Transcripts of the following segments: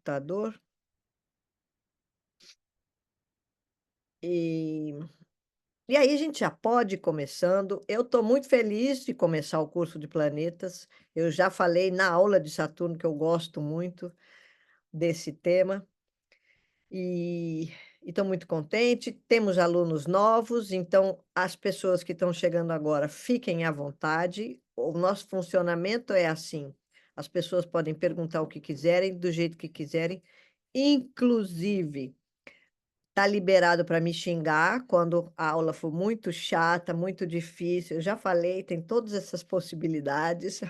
computador. E, e aí a gente já pode ir começando. Eu estou muito feliz de começar o curso de planetas. Eu já falei na aula de Saturno que eu gosto muito desse tema e estou muito contente. Temos alunos novos, então as pessoas que estão chegando agora fiquem à vontade. O nosso funcionamento é assim: as pessoas podem perguntar o que quiserem, do jeito que quiserem, inclusive. Tá liberado para me xingar quando a aula for muito chata, muito difícil. Eu já falei, tem todas essas possibilidades.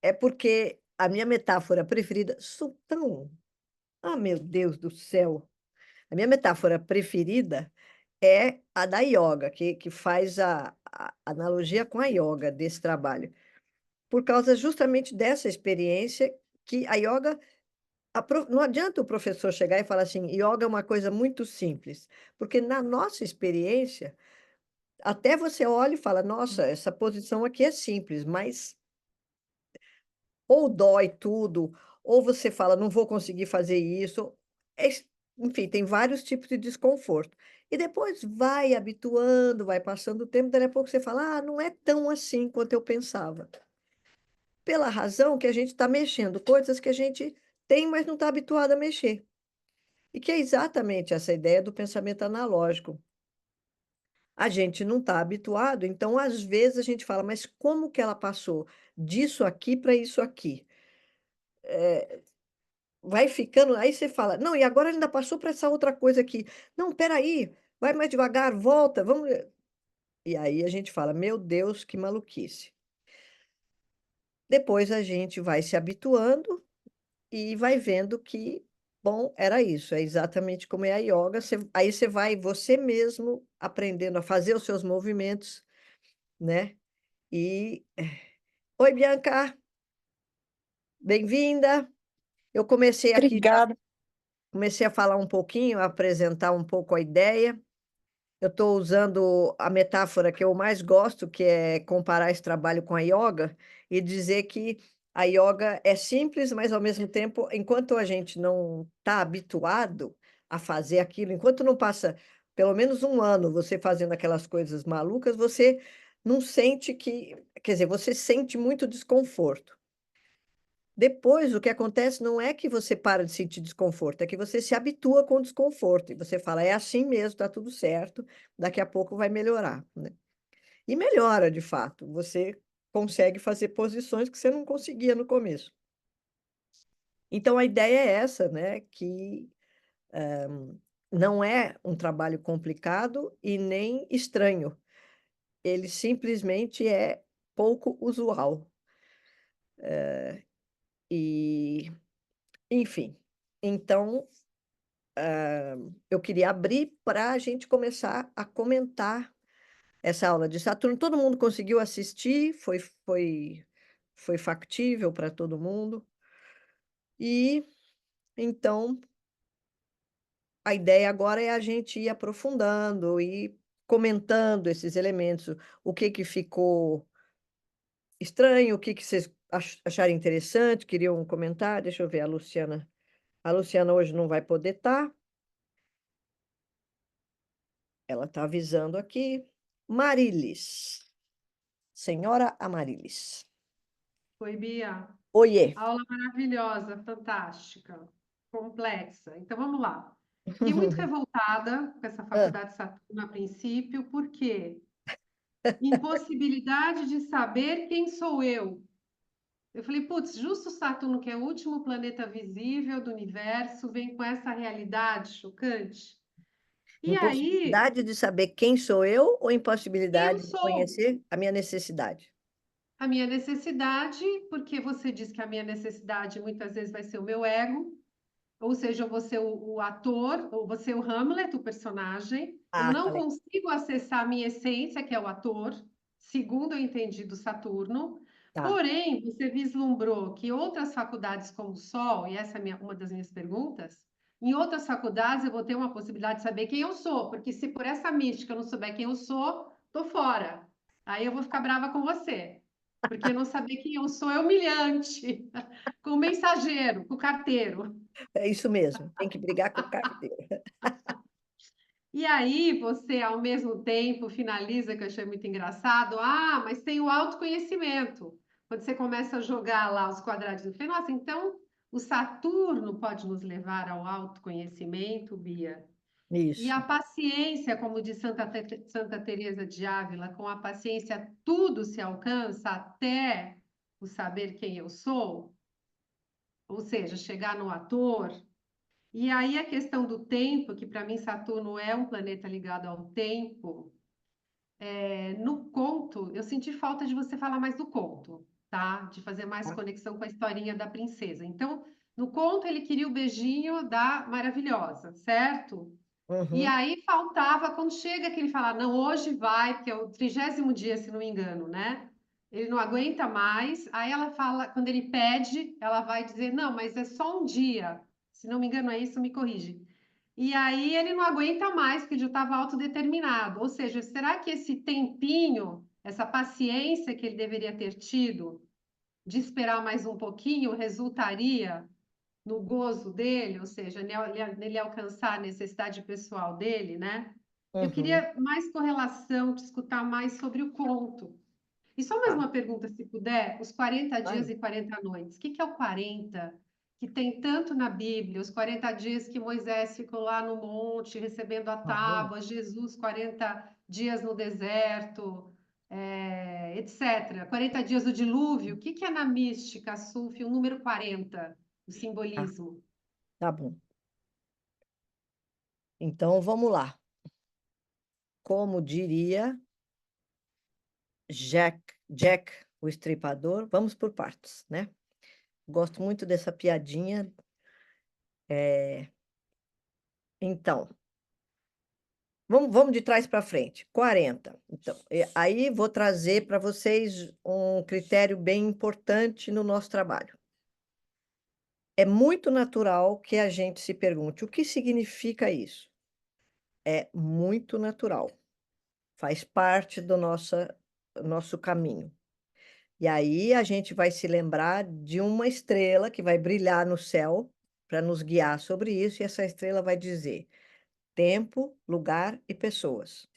É porque a minha metáfora preferida sultão. Ah, meu Deus do céu! A minha metáfora preferida é a da ioga, que faz a analogia com a ioga desse trabalho, por causa justamente dessa experiência que a ioga não adianta o professor chegar e falar assim: "Ioga é uma coisa muito simples", porque na nossa experiência, até você olha e fala: "Nossa, essa posição aqui é simples", mas ou dói tudo, ou você fala: "Não vou conseguir fazer isso", enfim, tem vários tipos de desconforto. E depois vai habituando, vai passando o tempo, daqui a pouco você fala: "Ah, não é tão assim quanto eu pensava". Pela razão que a gente está mexendo coisas que a gente tem, mas não está habituado a mexer. E que é exatamente essa ideia do pensamento analógico. A gente não está habituado, então às vezes a gente fala: "Mas como que ela passou disso aqui para isso aqui?". Vai ficando aí você fala: "Não, e agora ela ainda passou para essa outra coisa aqui. Não, espera aí, vai mais devagar, volta, vamos". E aí a gente fala: "Meu Deus, que maluquice". Depois a gente vai se habituando e vai vendo que, bom, era isso, é exatamente como é a ioga, aí você vai você mesmo aprendendo a fazer os seus movimentos, né, e oi Bianca, bem-vinda. Eu comecei aqui já Obrigada. comecei a falar um pouquinho, a apresentar um pouco a ideia. Eu estou usando a metáfora que eu mais gosto, que é comparar esse trabalho com a ioga, e dizer que a ioga é simples, mas ao mesmo tempo, enquanto a gente não está habituado a fazer aquilo, enquanto não passa pelo menos um ano você fazendo aquelas coisas malucas, você não sente que, quer dizer, você sente muito desconforto. Depois, o que acontece não é que você para de sentir desconforto, é que você se habitua com o desconforto e você fala: "É assim mesmo, está tudo certo, daqui a pouco vai melhorar", né. E melhora de fato, você consegue fazer posições que você não conseguia no começo. Então a ideia é essa, né, que, não é um trabalho complicado e nem estranho, ele simplesmente é pouco usual. E, enfim, então eu queria abrir para a gente começar a comentar essa aula de Saturno. Todo mundo conseguiu assistir? Foi factível para todo mundo? E, então, a ideia agora é a gente ir aprofundando e comentando esses elementos. O que que ficou estranho, o que que vocês acharam interessante, queriam comentar? Deixa eu ver, a Luciana hoje não vai poder estar, ela está avisando aqui. Marilis. Senhora Amarilis. Oi, Bia. Oiê. Aula maravilhosa, fantástica, complexa. Então vamos lá. Fiquei muito revoltada com essa Hã. faculdade de Saturno a princípio, porque impossibilidade de saber quem sou eu. Eu falei, putz, justo Saturno, que é o último planeta visível do universo, vem com essa realidade chocante. E aí, Impossibilidade de saber quem sou eu ou quem eu impossibilidade de sou? conhecer a minha necessidade? A minha necessidade, porque você diz que a minha necessidade muitas vezes vai ser o meu ego. Ou seja, eu vou ser o ator, ou vou ser o Hamlet, o personagem. Eu Ah, tá não legal. consigo acessar a minha essência, que é o ator, segundo eu entendi do Saturno. Tá. Porém, você vislumbrou que outras faculdades, como o Sol, e essa é uma das minhas perguntas, em outras faculdades eu vou ter uma possibilidade de saber quem eu sou, porque se por essa mística eu não souber quem eu sou, tô fora. Aí eu vou ficar brava com você. porque não saber quem eu sou é humilhante. Com o mensageiro, com o carteiro. É isso mesmo, tem que brigar com o carteiro. E aí você, ao mesmo tempo, finaliza, que eu achei muito engraçado, ah, mas tem o autoconhecimento. Quando você começa a jogar lá os quadradinhos, eu falei, nossa, então o Saturno pode nos levar ao autoconhecimento, Bia. E a Isso. paciência, como diz Santa Teresa de Ávila, com a paciência tudo se alcança, até o saber quem eu sou, ou seja, chegar no ator. E aí a questão do tempo, que para mim Saturno é um planeta ligado ao tempo, no conto, eu senti falta de você falar mais do conto, tá? De fazer mais Tá? conexão com a historinha da princesa. Então, no conto, ele queria o beijinho da maravilhosa, certo? E Uhum, aí faltava, quando chega que ele fala, não, hoje vai, porque é o 30º dia, se não me engano, né? Ele não aguenta mais. Aí ela fala, quando ele pede, ela vai dizer, não, mas é só um dia. Se não me engano, é isso, me corrige. E aí ele não aguenta mais, porque ele já estava autodeterminado. Ou seja, será que esse tempinho, essa paciência que ele deveria ter tido de esperar mais um pouquinho, resultaria no gozo dele, ou seja, nele alcançar a necessidade pessoal dele, né? Eu uhum. queria mais correlação, de escutar mais sobre o conto. E só mais Tá, uma pergunta, se puder, os 40 dias claro. e 40 noites. O que que é o 40? Que tem tanto na Bíblia, os 40 dias que Moisés ficou lá no monte recebendo a Tá vendo? tábua, Jesus 40 dias no deserto, etc. 40 dias do dilúvio. O que que é na mística, Sufi, o número 40, o Tá, simbolismo? tá bom. Então vamos lá. Como diria Jack, o Estripador, vamos por partes, né? Gosto muito dessa piadinha. Então, vamos de trás para frente. 40. Então, aí vou trazer para vocês um critério bem importante no nosso trabalho. É muito natural que a gente se pergunte o que significa isso. É muito natural, faz parte do nosso caminho. E aí a gente vai se lembrar de uma estrela que vai brilhar no céu para nos guiar sobre isso, e essa estrela vai dizer tempo, lugar e pessoas.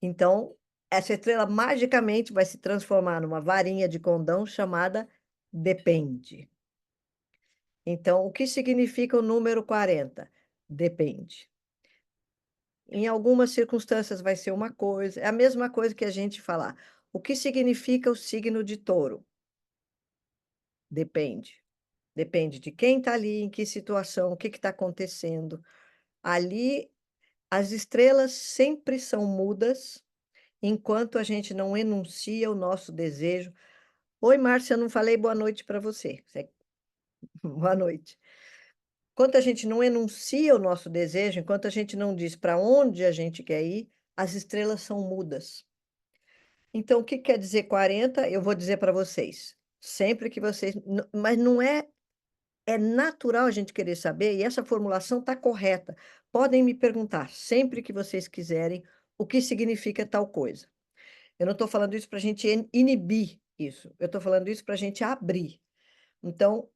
Então, essa estrela magicamente vai se transformar numa varinha de condão chamada depende. Então, o que significa o número 40? Depende. Em algumas circunstâncias vai ser uma coisa, é a mesma coisa que a gente falar. O que significa o signo de touro? Depende. Depende de quem está ali, em que situação, o que está acontecendo. Ali, as estrelas sempre são mudas enquanto a gente não enuncia o nosso desejo. Oi, Márcia, eu não falei boa noite para você. Boa noite. Enquanto a gente não enuncia o nosso desejo, enquanto a gente não diz para onde a gente quer ir, as estrelas são mudas. Então, o que quer dizer 40? Eu vou dizer para vocês. Sempre que vocês. Mas não é. É natural a gente querer saber, e essa formulação está correta. Podem me perguntar, sempre que vocês quiserem, o que significa tal coisa. Eu não estou falando isso para a gente inibir isso, eu estou falando isso para a gente abrir. Então,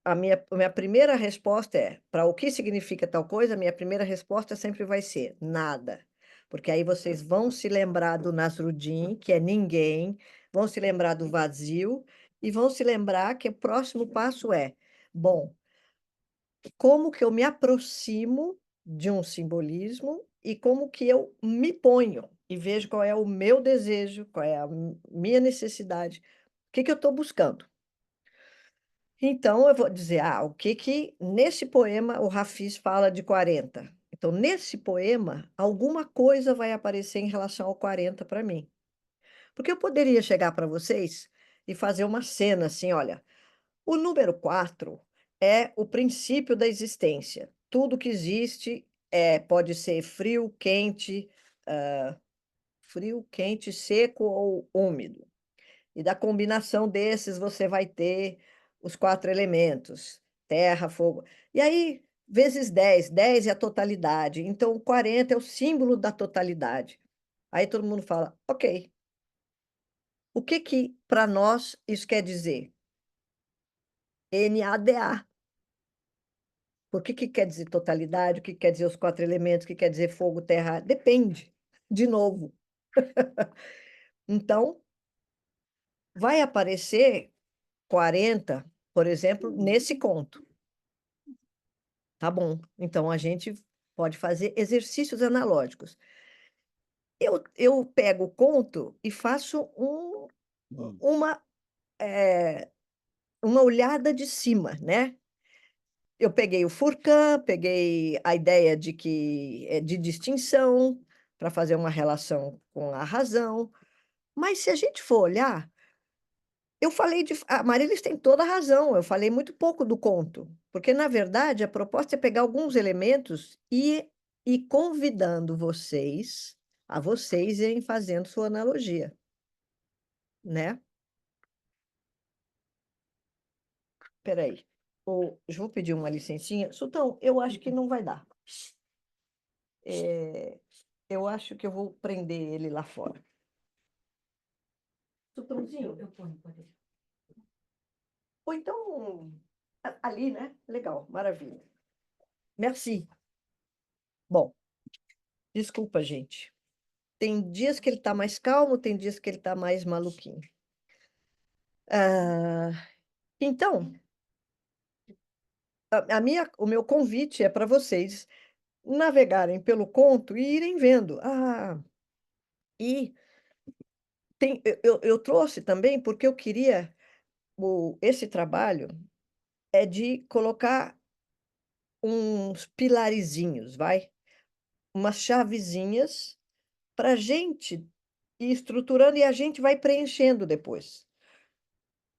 a minha primeira resposta é, para o que significa tal coisa, a minha primeira resposta sempre vai ser nada. Porque aí vocês vão se lembrar do Nasruddin, que é ninguém, vão se lembrar do vazio, e vão se lembrar que o próximo passo é, bom, como que eu me aproximo de um simbolismo e como que eu me ponho e vejo qual é o meu desejo, qual é a minha necessidade, o que que eu estou buscando. Então, eu vou dizer, o que que nesse poema o Hafiz fala de 40. Então, nesse poema, alguma coisa vai aparecer em relação ao 40 para mim. Porque eu poderia chegar para vocês e fazer uma cena assim, olha, o número 4 é o princípio da existência. Tudo que existe pode ser frio, quente, seco ou úmido. E da combinação desses você vai ter os 4 elementos: terra, fogo. E aí, vezes 10, 10 é a totalidade. Então, o 40 é o símbolo da totalidade. Aí todo mundo fala, ok. O que que, para nós, isso quer dizer? NADA. Por que que quer dizer totalidade? O que quer dizer os 4 elementos? O que quer dizer fogo, terra, ar? Depende, de novo. Então, vai aparecer 40, por exemplo, nesse conto. Tá bom, então a gente pode fazer exercícios analógicos. Eu pego o conto e faço uma, uma olhada de cima, né? Eu peguei o Furcan, peguei a ideia de que é de distinção para fazer uma relação com a razão, mas se a gente for olhar, eu falei de a Marilis tem toda a razão, eu falei muito pouco do conto, porque na verdade a proposta é pegar alguns elementos e ir convidando vocês a vocês irem fazendo sua analogia, né? Espera aí, eu vou pedir uma licencinha. Sultão, eu acho que não vai dar. Eu acho que eu vou prender ele lá fora. Sultãozinho? Eu ponho, pode deixar. Ou então, ali, né? Legal, maravilha. Merci. Bom, desculpa, gente. Tem dias que ele está mais calmo, tem dias que ele está mais maluquinho. Ah, então, o meu convite é para vocês navegarem pelo conto e irem vendo. E eu trouxe também porque eu queria esse trabalho é de colocar uns pilarizinhos, vai? Umas chavezinhas para a gente ir estruturando e a gente vai preenchendo depois.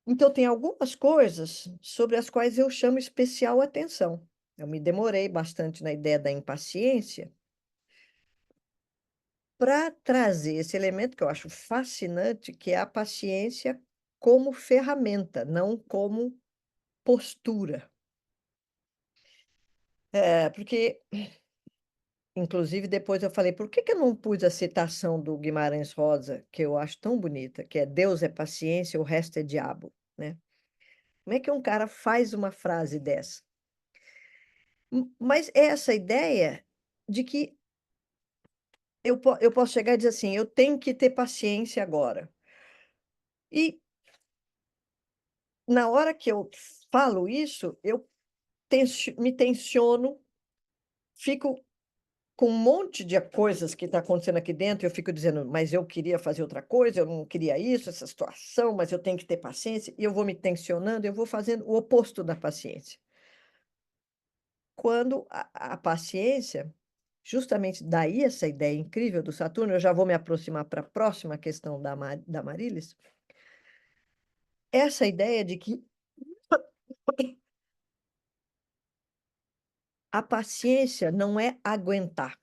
Então, tem algumas coisas sobre as quais eu chamo especial atenção. Eu me demorei bastante na ideia da impaciência para trazer esse elemento que eu acho fascinante, que é a paciência como ferramenta, não como postura. Porque, inclusive, depois eu falei, por que que eu não pus a citação do Guimarães Rosa, que eu acho tão bonita, que é Deus é paciência, o resto é diabo, né? Como é que um cara faz uma frase dessa? Mas é essa ideia de que eu posso chegar e dizer assim, eu tenho que ter paciência agora. E na hora que eu falo isso, eu me tensiono, fico com um monte de coisas que está acontecendo aqui dentro, eu fico dizendo, mas eu queria fazer outra coisa, eu não queria isso, essa situação, mas eu tenho que ter paciência, e eu vou me tensionando, eu vou fazendo o oposto da paciência. Quando a paciência, justamente daí essa ideia incrível do Saturno, eu já vou me aproximar para a próxima questão da Marilis, essa ideia de que a paciência não é aguentar.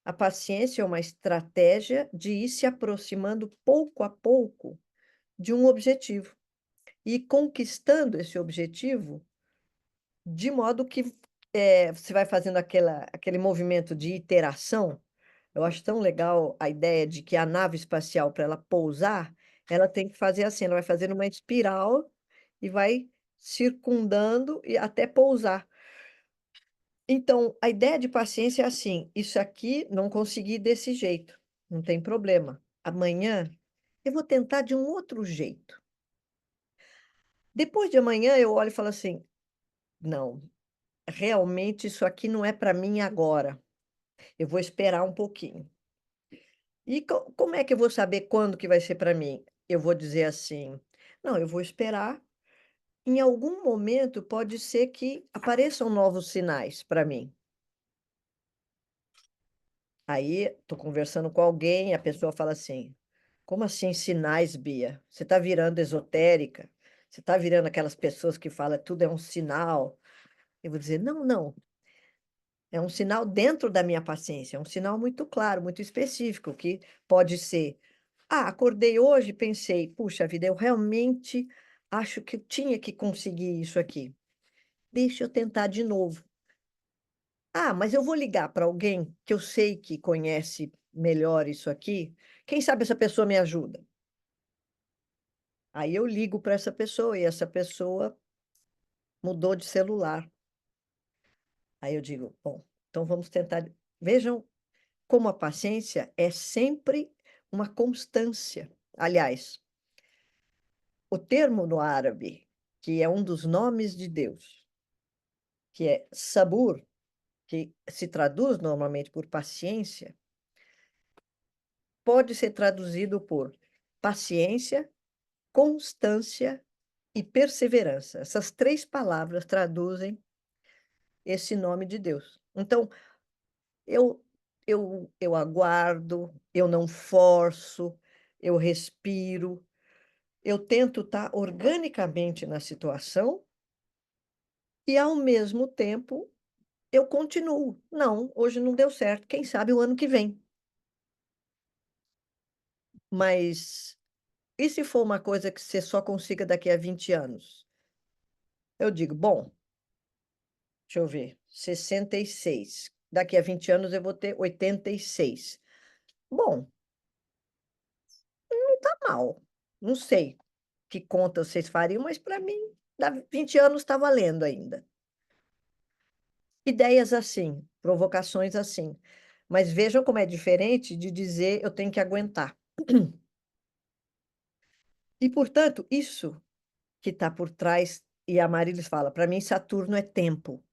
A paciência é uma estratégia de ir se aproximando pouco a pouco de um objetivo e conquistando esse objetivo de modo que você vai fazendo aquele movimento de iteração. Eu acho tão legal a ideia de que a nave espacial, para ela pousar, ela tem que fazer assim, ela vai fazendo uma espiral e vai circundando e até pousar. Então, a ideia de paciência é assim: isso aqui não consegui desse jeito, não tem problema. Amanhã eu vou tentar de um outro jeito. Depois de amanhã eu olho e falo assim: não, realmente isso aqui não é para mim agora. Eu vou esperar um pouquinho. E como é que eu vou saber quando que vai ser para mim? Eu vou dizer assim: não, eu vou esperar. Em algum momento pode ser que apareçam novos sinais para mim. Aí, estou conversando com alguém, a pessoa fala assim: como assim sinais, Bia? Você está virando esotérica? Você está virando aquelas pessoas que falam tudo é um sinal? Eu vou dizer: não, não. É um sinal dentro da minha paciência, é um sinal muito claro, muito específico, que pode ser: acordei hoje e pensei, puxa vida, eu realmente acho que eu tinha que conseguir isso aqui. Deixa eu tentar de novo. Mas eu vou ligar para alguém que eu sei que conhece melhor isso aqui. Quem sabe essa pessoa me ajuda? Aí eu ligo para essa pessoa e essa pessoa mudou de celular. Aí eu digo, bom, então vamos tentar. Vejam como a paciência é sempre uma constância. Aliás, o termo no árabe, que é um dos nomes de Deus, que é sabur, que se traduz normalmente por paciência, pode ser traduzido por paciência, constância e perseverança. Essas três palavras traduzem esse nome de Deus. Então, eu, eu aguardo, eu não forço, eu respiro, eu tento estar organicamente na situação e, ao mesmo tempo, eu continuo. Não, hoje não deu certo, quem sabe o ano que vem. Mas e se for uma coisa que você só consiga daqui a 20 anos? Eu digo, bom, deixa eu ver, 66. Daqui a 20 anos eu vou ter 86. Bom, tá mal. Não sei que conta vocês fariam, mas para mim, dá 20 anos está valendo ainda. Ideias assim, provocações assim. Mas vejam como é diferente de dizer eu tenho que aguentar. E, portanto, isso que está por trás, e a Marilis fala, para mim, Saturno é tempo.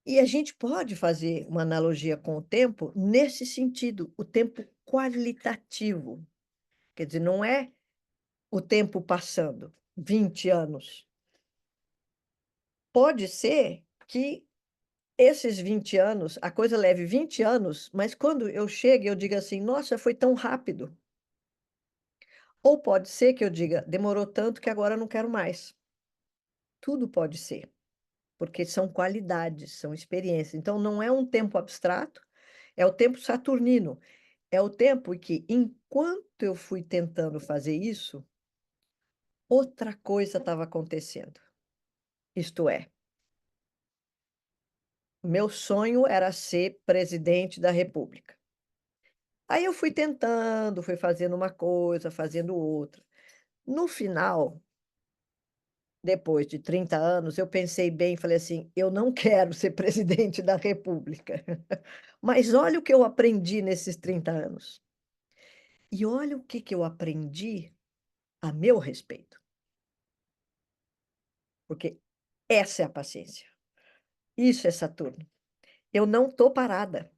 E a gente pode fazer uma analogia com o tempo nesse sentido, o tempo qualitativo. Quer dizer, não é o tempo passando, 20 anos. Pode ser que esses 20 anos, a coisa leve 20 anos, mas quando eu chego, eu diga assim: nossa, foi tão rápido. Ou pode ser que eu diga: demorou tanto que agora eu não quero mais. Tudo pode ser, porque são qualidades, são experiências. Então, não é um tempo abstrato, é o tempo saturnino. É o tempo em que, enquanto eu fui tentando fazer isso, outra coisa estava acontecendo. Isto é, meu sonho era ser presidente da República. Aí eu fui tentando, fui fazendo uma coisa, fazendo outra. No final, depois de 30 anos, eu pensei bem e falei assim: eu não quero ser presidente da República. Mas olha o que eu aprendi nesses 30 anos. E olha o que eu aprendi a meu respeito. Porque essa é a paciência. Isso é Saturno. Eu não estou parada.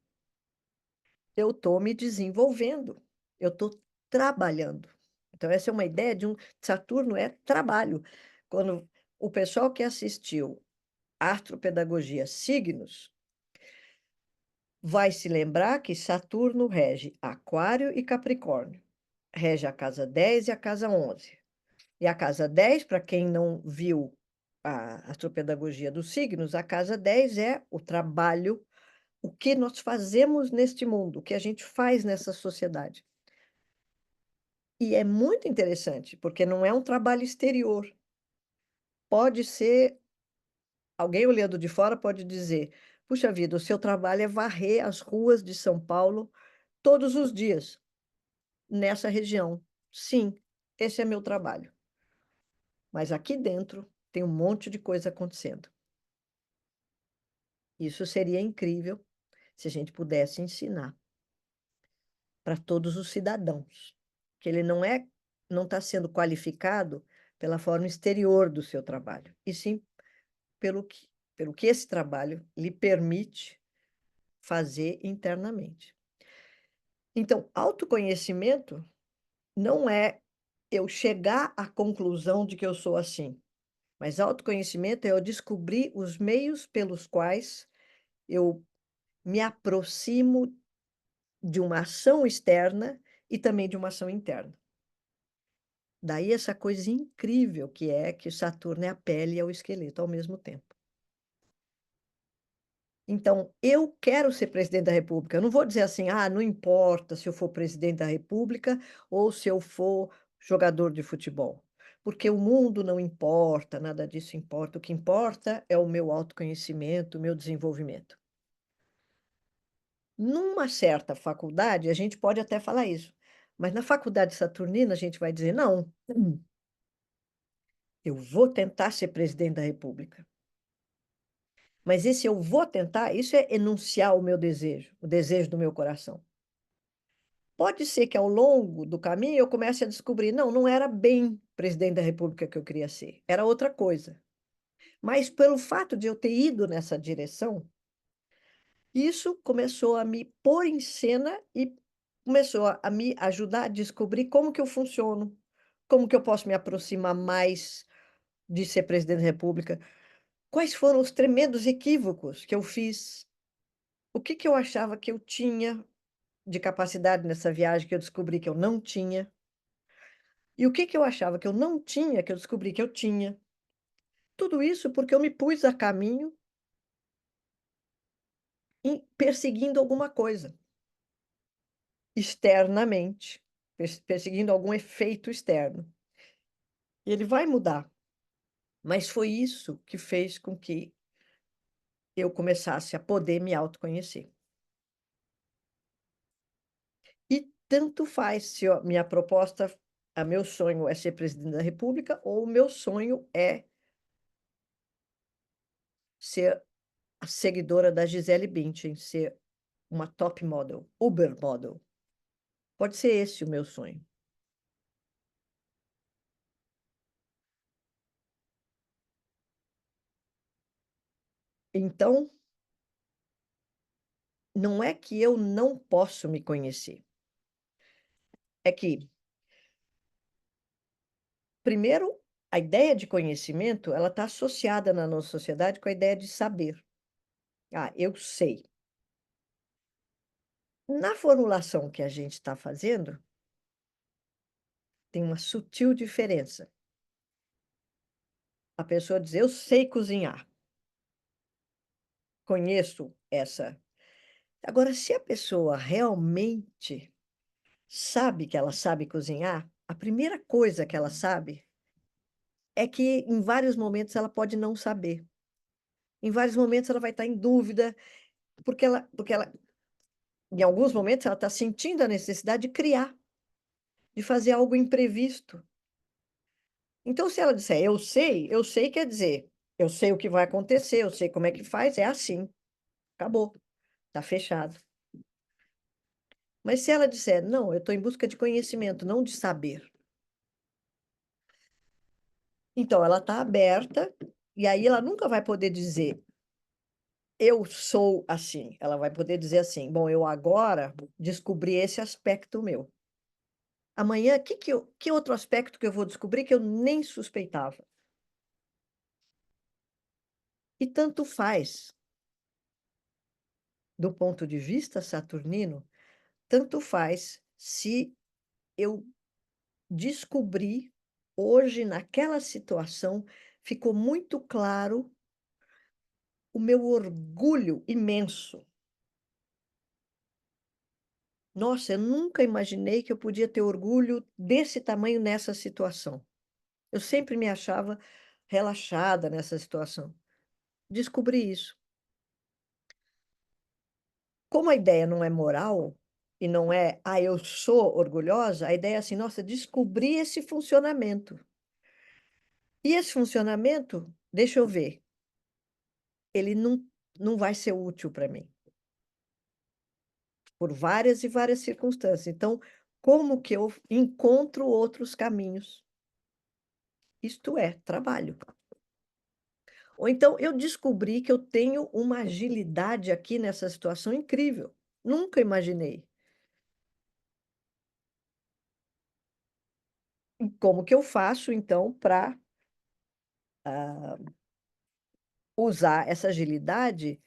Eu estou me desenvolvendo. Eu estou trabalhando. Então, essa é uma ideia de um Saturno é trabalho. Quando o pessoal que assistiu Astropedagogia Signos vai se lembrar que Saturno rege Aquário e Capricórnio. Rege a casa 10 e a casa 11. E a casa 10, para quem não viu a astropedagogia dos signos, a casa 10 é o trabalho, o que nós fazemos neste mundo, o que a gente faz nessa sociedade. E é muito interessante, porque não é um trabalho exterior. Pode ser, alguém olhando de fora pode dizer: puxa vida, o seu trabalho é varrer as ruas de São Paulo todos os dias, nessa região. Sim, esse é meu trabalho. Mas aqui dentro tem um monte de coisa acontecendo. Isso seria incrível se a gente pudesse ensinar para todos os cidadãos, que ele não está sendo qualificado pela forma exterior do seu trabalho, e sim pelo que esse trabalho lhe permite fazer internamente. Então, autoconhecimento não é eu chegar à conclusão de que eu sou assim, mas autoconhecimento é eu descobrir os meios pelos quais eu me aproximo de uma ação externa e também de uma ação interna. Daí essa coisa incrível que é que Saturno é a pele e é o esqueleto ao mesmo tempo. Então, eu quero ser presidente da República. Eu não vou dizer assim, ah, não importa se eu for presidente da República ou se eu for jogador de futebol. Porque o mundo não importa, nada disso importa. O que importa é o meu autoconhecimento, o meu desenvolvimento. Numa certa faculdade, a gente pode até falar isso, mas na faculdade saturnina a gente vai dizer não. Eu vou tentar ser presidente da República. Mas esse eu vou tentar, isso é enunciar o meu desejo, o desejo do meu coração. Pode ser que ao longo do caminho eu comece a descobrir, não, não era bem presidente da República que eu queria ser, era outra coisa. Mas pelo fato de eu ter ido nessa direção, isso começou a me pôr em cena e começou a me ajudar a descobrir como que eu funciono, como que eu posso me aproximar mais de ser presidente da República, quais foram os tremendos equívocos que eu fiz, o que que eu achava que eu tinha de capacidade nessa viagem que eu descobri que eu não tinha, e o que que eu achava que eu não tinha que eu descobri que eu tinha. Tudo isso porque eu me pus a caminho perseguindo alguma coisa, externamente, perseguindo algum efeito externo. E ele vai mudar, mas foi isso que fez com que eu começasse a poder me autoconhecer. E tanto faz se a minha proposta, a meu sonho é ser presidente da República ou o meu sonho é ser a seguidora da Gisele Bündchen, ser uma top model, Uber model. Pode ser esse o meu sonho. Então, não é que eu não posso me conhecer. É que, primeiro, a ideia de conhecimento, ela está associada na nossa sociedade com a ideia de saber. Ah, eu sei. Na formulação que a gente está fazendo, tem uma sutil diferença. A pessoa diz, eu sei cozinhar. Conheço essa. Agora, se a pessoa realmente sabe que ela sabe cozinhar, a primeira coisa que ela sabe é que em vários momentos ela pode não saber. Em vários momentos ela vai estar em dúvida, porque ela em alguns momentos ela está sentindo a necessidade de criar, de fazer algo imprevisto. Então, se ela disser eu sei quer dizer, eu sei o que vai acontecer, eu sei como é que faz, é assim, acabou, está fechado. Mas se ela disser, não, eu estou em busca de conhecimento, não de saber. Então, ela está aberta, e aí ela nunca vai poder dizer, eu sou assim. Ela vai poder dizer assim, bom, eu agora descobri esse aspecto meu. Amanhã, que outro aspecto que eu vou descobrir que eu nem suspeitava? E tanto faz, do ponto de vista saturnino, tanto faz se eu descobri hoje, naquela situação, ficou muito claro o meu orgulho imenso. Nossa, eu nunca imaginei que eu podia ter orgulho desse tamanho nessa situação. Eu sempre me achava relaxada nessa situação. Descobri isso. Como a ideia não é moral e não é, ah, eu sou orgulhosa, a ideia é assim, nossa, descobri esse funcionamento. E esse funcionamento, deixa eu ver, ele não vai ser útil para mim, por várias e várias circunstâncias. Então, como que eu encontro outros caminhos? Isto é, trabalho. Ou então, eu descobri que eu tenho uma agilidade aqui nessa situação incrível. Nunca imaginei. E como que eu faço, então, para usar essa agilidade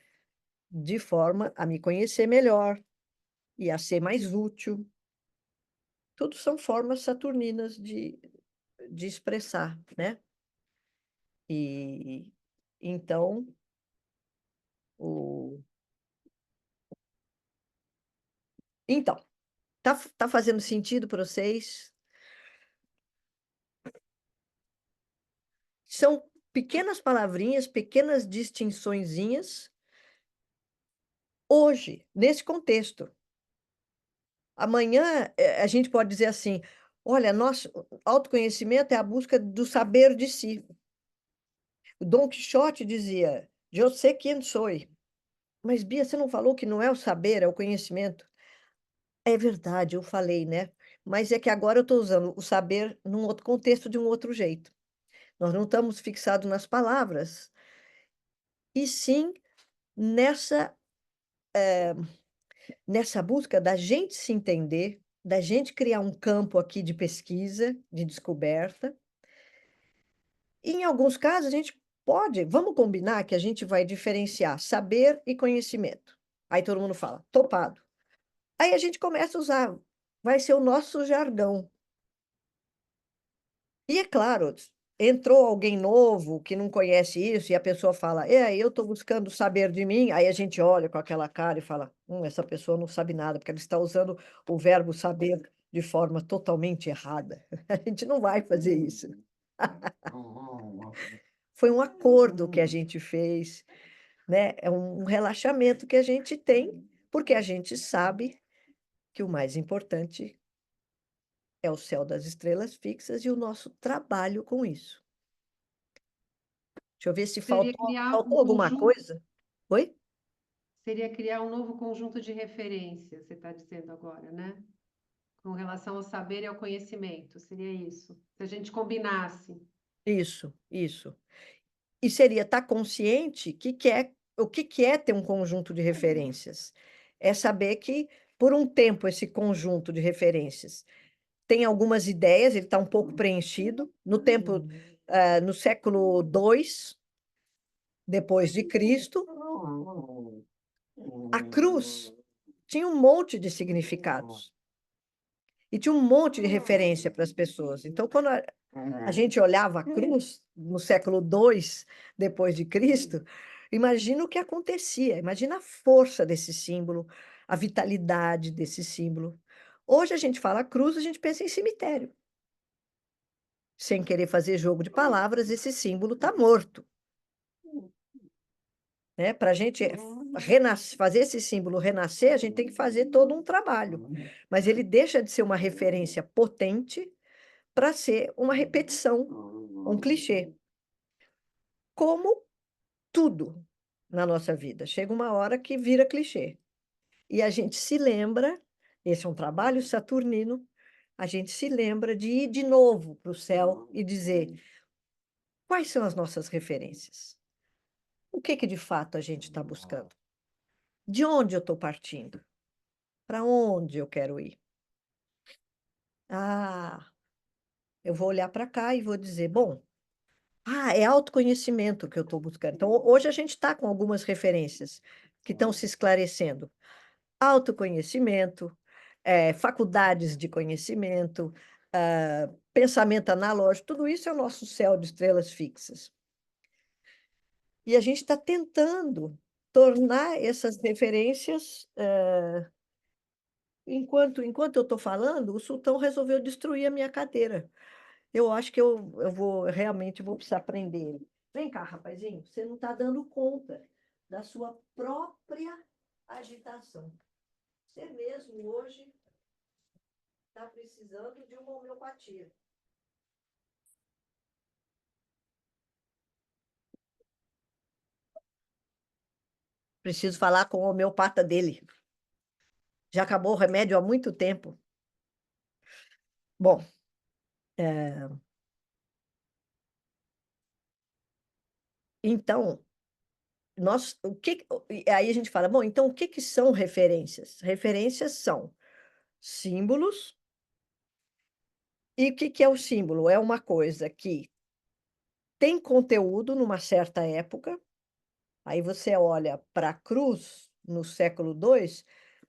de forma a me conhecer melhor e a ser mais útil? Tudo são formas saturninas de expressar, né? E então, o... então, tá fazendo sentido para vocês? São pequenas palavrinhas, pequenas distinçõezinhas, hoje, nesse contexto. Amanhã, a gente pode dizer assim, Olha, nosso autoconhecimento é a busca do saber de si. O Dom Quixote dizia, eu sei quem sou. Mas, Bia, você não falou que não é o saber, é o conhecimento? É verdade, eu falei, né? Mas é que agora eu estou usando o saber num outro contexto, de um outro jeito. Nós não estamos fixados nas palavras, e sim nessa, nessa busca da gente se entender, da gente criar um campo aqui de pesquisa, de descoberta. E em alguns casos a gente pode, vamos combinar que a gente vai diferenciar saber e conhecimento. Aí todo mundo fala, topado. Aí a gente começa a usar, vai ser o nosso jargão. E é claro, entrou alguém novo que não conhece isso e a pessoa fala, eu estou buscando saber de mim. Aí a gente olha com aquela cara e fala, essa pessoa não sabe nada, porque ela está usando o verbo saber de forma totalmente errada. A gente não vai fazer isso. Foi um acordo que a gente fez, né? É um relaxamento que a gente tem, porque a gente sabe que o mais importante é o céu das estrelas fixas e o nosso trabalho com isso. Deixa eu ver se Seria faltou, criar um faltou alguma conjunto, coisa. Oi? seria criar um novo conjunto de referências, você está dizendo agora, né? Com relação ao saber e ao conhecimento, seria isso. Se a gente combinasse. Isso, isso. E seria estar consciente que é, o que é ter um conjunto de referências. É saber que, por um tempo, esse conjunto de referências tem algumas ideias, ele está um pouco preenchido. No tempo, no século II depois de Cristo, a cruz tinha um monte de significados e tinha um monte de referência para as pessoas. Então, quando a gente olhava a cruz no século II depois de Cristo, imagina o que acontecia, imagina a força desse símbolo, a vitalidade desse símbolo. Hoje a gente fala cruz, a gente pensa em cemitério. Sem querer fazer jogo de palavras, esse símbolo está morto. Né? Para a gente fazer esse símbolo renascer, a gente tem que fazer todo um trabalho. Mas ele deixa de ser uma referência potente para ser uma repetição, um clichê. Como tudo na nossa vida. Chega uma hora que vira clichê. E a gente se lembra, esse é um trabalho saturnino, a gente se lembra de ir de novo para o céu e dizer quais são as nossas referências. O que que de fato a gente está buscando? De onde eu estou partindo? Para onde eu quero ir? Ah, eu vou olhar para cá e vou dizer, bom, é autoconhecimento que eu estou buscando. Então, hoje a gente está com algumas referências que estão se esclarecendo. Autoconhecimento, faculdades de conhecimento, pensamento analógico, tudo isso é o nosso céu de estrelas fixas. E a gente está tentando tornar essas referências. Enquanto eu estou falando, o sultão resolveu destruir a minha cadeira. Eu acho que eu vou realmente vou precisar prender ele. Vem cá, rapazinho, você não está dando conta da sua própria agitação. Você mesmo hoje está precisando de uma homeopatia. Preciso falar com o homeopata dele. Já acabou o remédio há muito tempo. Bom, então, aí a gente fala, bom, então o que que são referências? Referências são símbolos. E o que que é o símbolo? É uma coisa que tem conteúdo numa certa época. Aí você olha para a cruz no século II,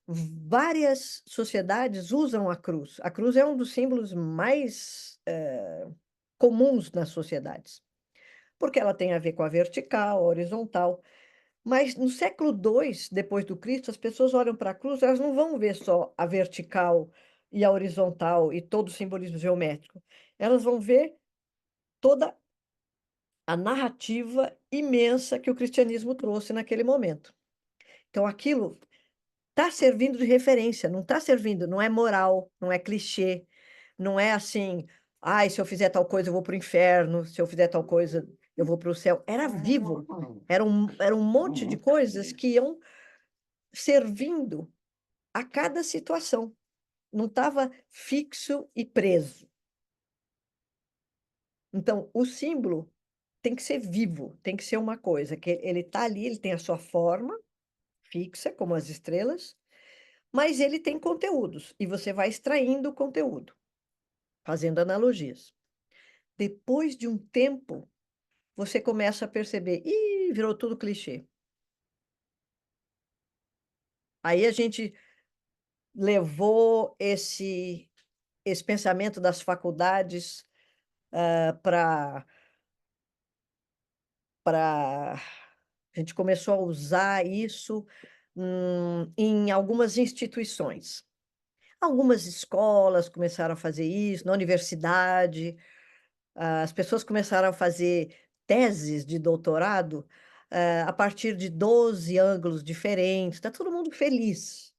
várias sociedades usam a cruz. A cruz é um dos símbolos mais comuns nas sociedades, porque ela tem a ver com a vertical, a horizontal. Mas no século II, depois do Cristo, as pessoas olham para a cruz, elas não vão ver só a vertical e a horizontal e todo o simbolismo geométrico. Elas vão ver toda a narrativa imensa que o cristianismo trouxe naquele momento. Então, aquilo está servindo de referência, não está servindo, não é moral, não é clichê, Não é assim, ai, se eu fizer tal coisa, eu vou para o inferno, se eu fizer tal coisa, eu vou para o céu. Era vivo. Era um monte de coisas que iam servindo a cada situação. Não estava fixo e preso. Então, o símbolo tem que ser vivo, tem que ser uma coisa que ele está ali, ele tem a sua forma fixa, como as estrelas, mas ele tem conteúdos e você vai extraindo o conteúdo, fazendo analogias. Depois de um tempo, você começa a perceber, ih, virou tudo clichê. Aí a gente levou esse pensamento das faculdades para a gente começou a usar isso em algumas instituições. Algumas escolas começaram a fazer isso, na universidade, as pessoas começaram a fazer teses de doutorado a partir de 12 ângulos diferentes, está todo mundo feliz,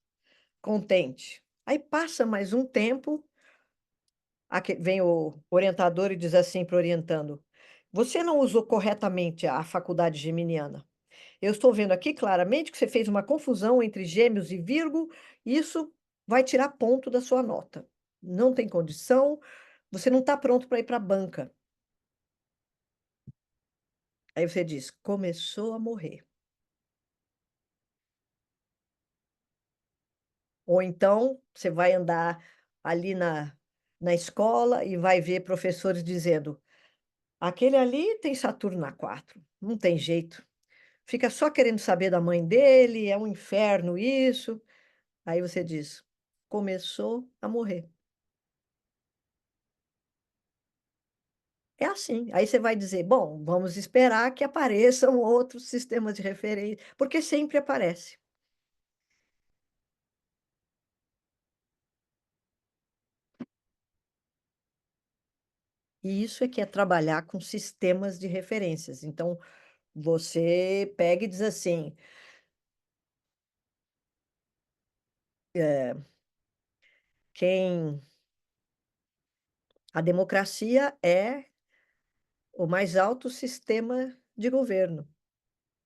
contente. Aí passa mais um tempo, vem o orientador e diz assim para o orientando: você não usou corretamente a faculdade geminiana. Eu estou vendo aqui claramente que você fez uma confusão entre gêmeos e Virgo, e isso vai tirar ponto da sua nota. Não tem condição, você não está pronto para ir para a banca. Aí você diz, começou a morrer. Ou então você vai andar ali na escola e vai ver professores dizendo: aquele ali tem Saturno na 4, não tem jeito. Fica só querendo saber da mãe dele, é um inferno isso. Aí você diz: começou a morrer. É assim. Aí você vai dizer: bom, vamos esperar que apareçam outros sistemas de referência, porque sempre aparece. E isso é que é trabalhar com sistemas de referências. Então, você pega e diz assim: quem a democracia é o mais alto sistema de governo.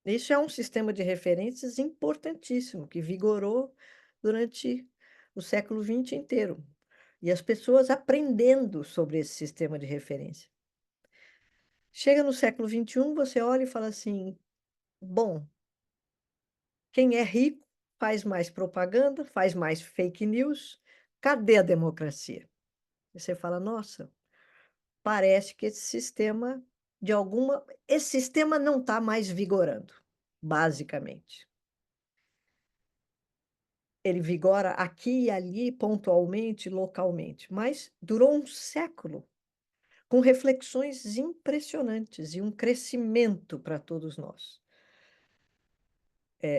Isso é um sistema de referências importantíssimo, que vigorou durante o século XX inteiro. E as pessoas aprendendo sobre esse sistema de referência. Chega no século XXI, você olha e fala assim: bom, quem é rico faz mais propaganda, faz mais fake news, cadê a democracia? E você fala: nossa, parece que esse sistema, esse sistema não está mais vigorando, basicamente. Ele vigora aqui e ali, pontualmente, localmente, mas durou um século, com reflexões impressionantes e um crescimento para todos nós.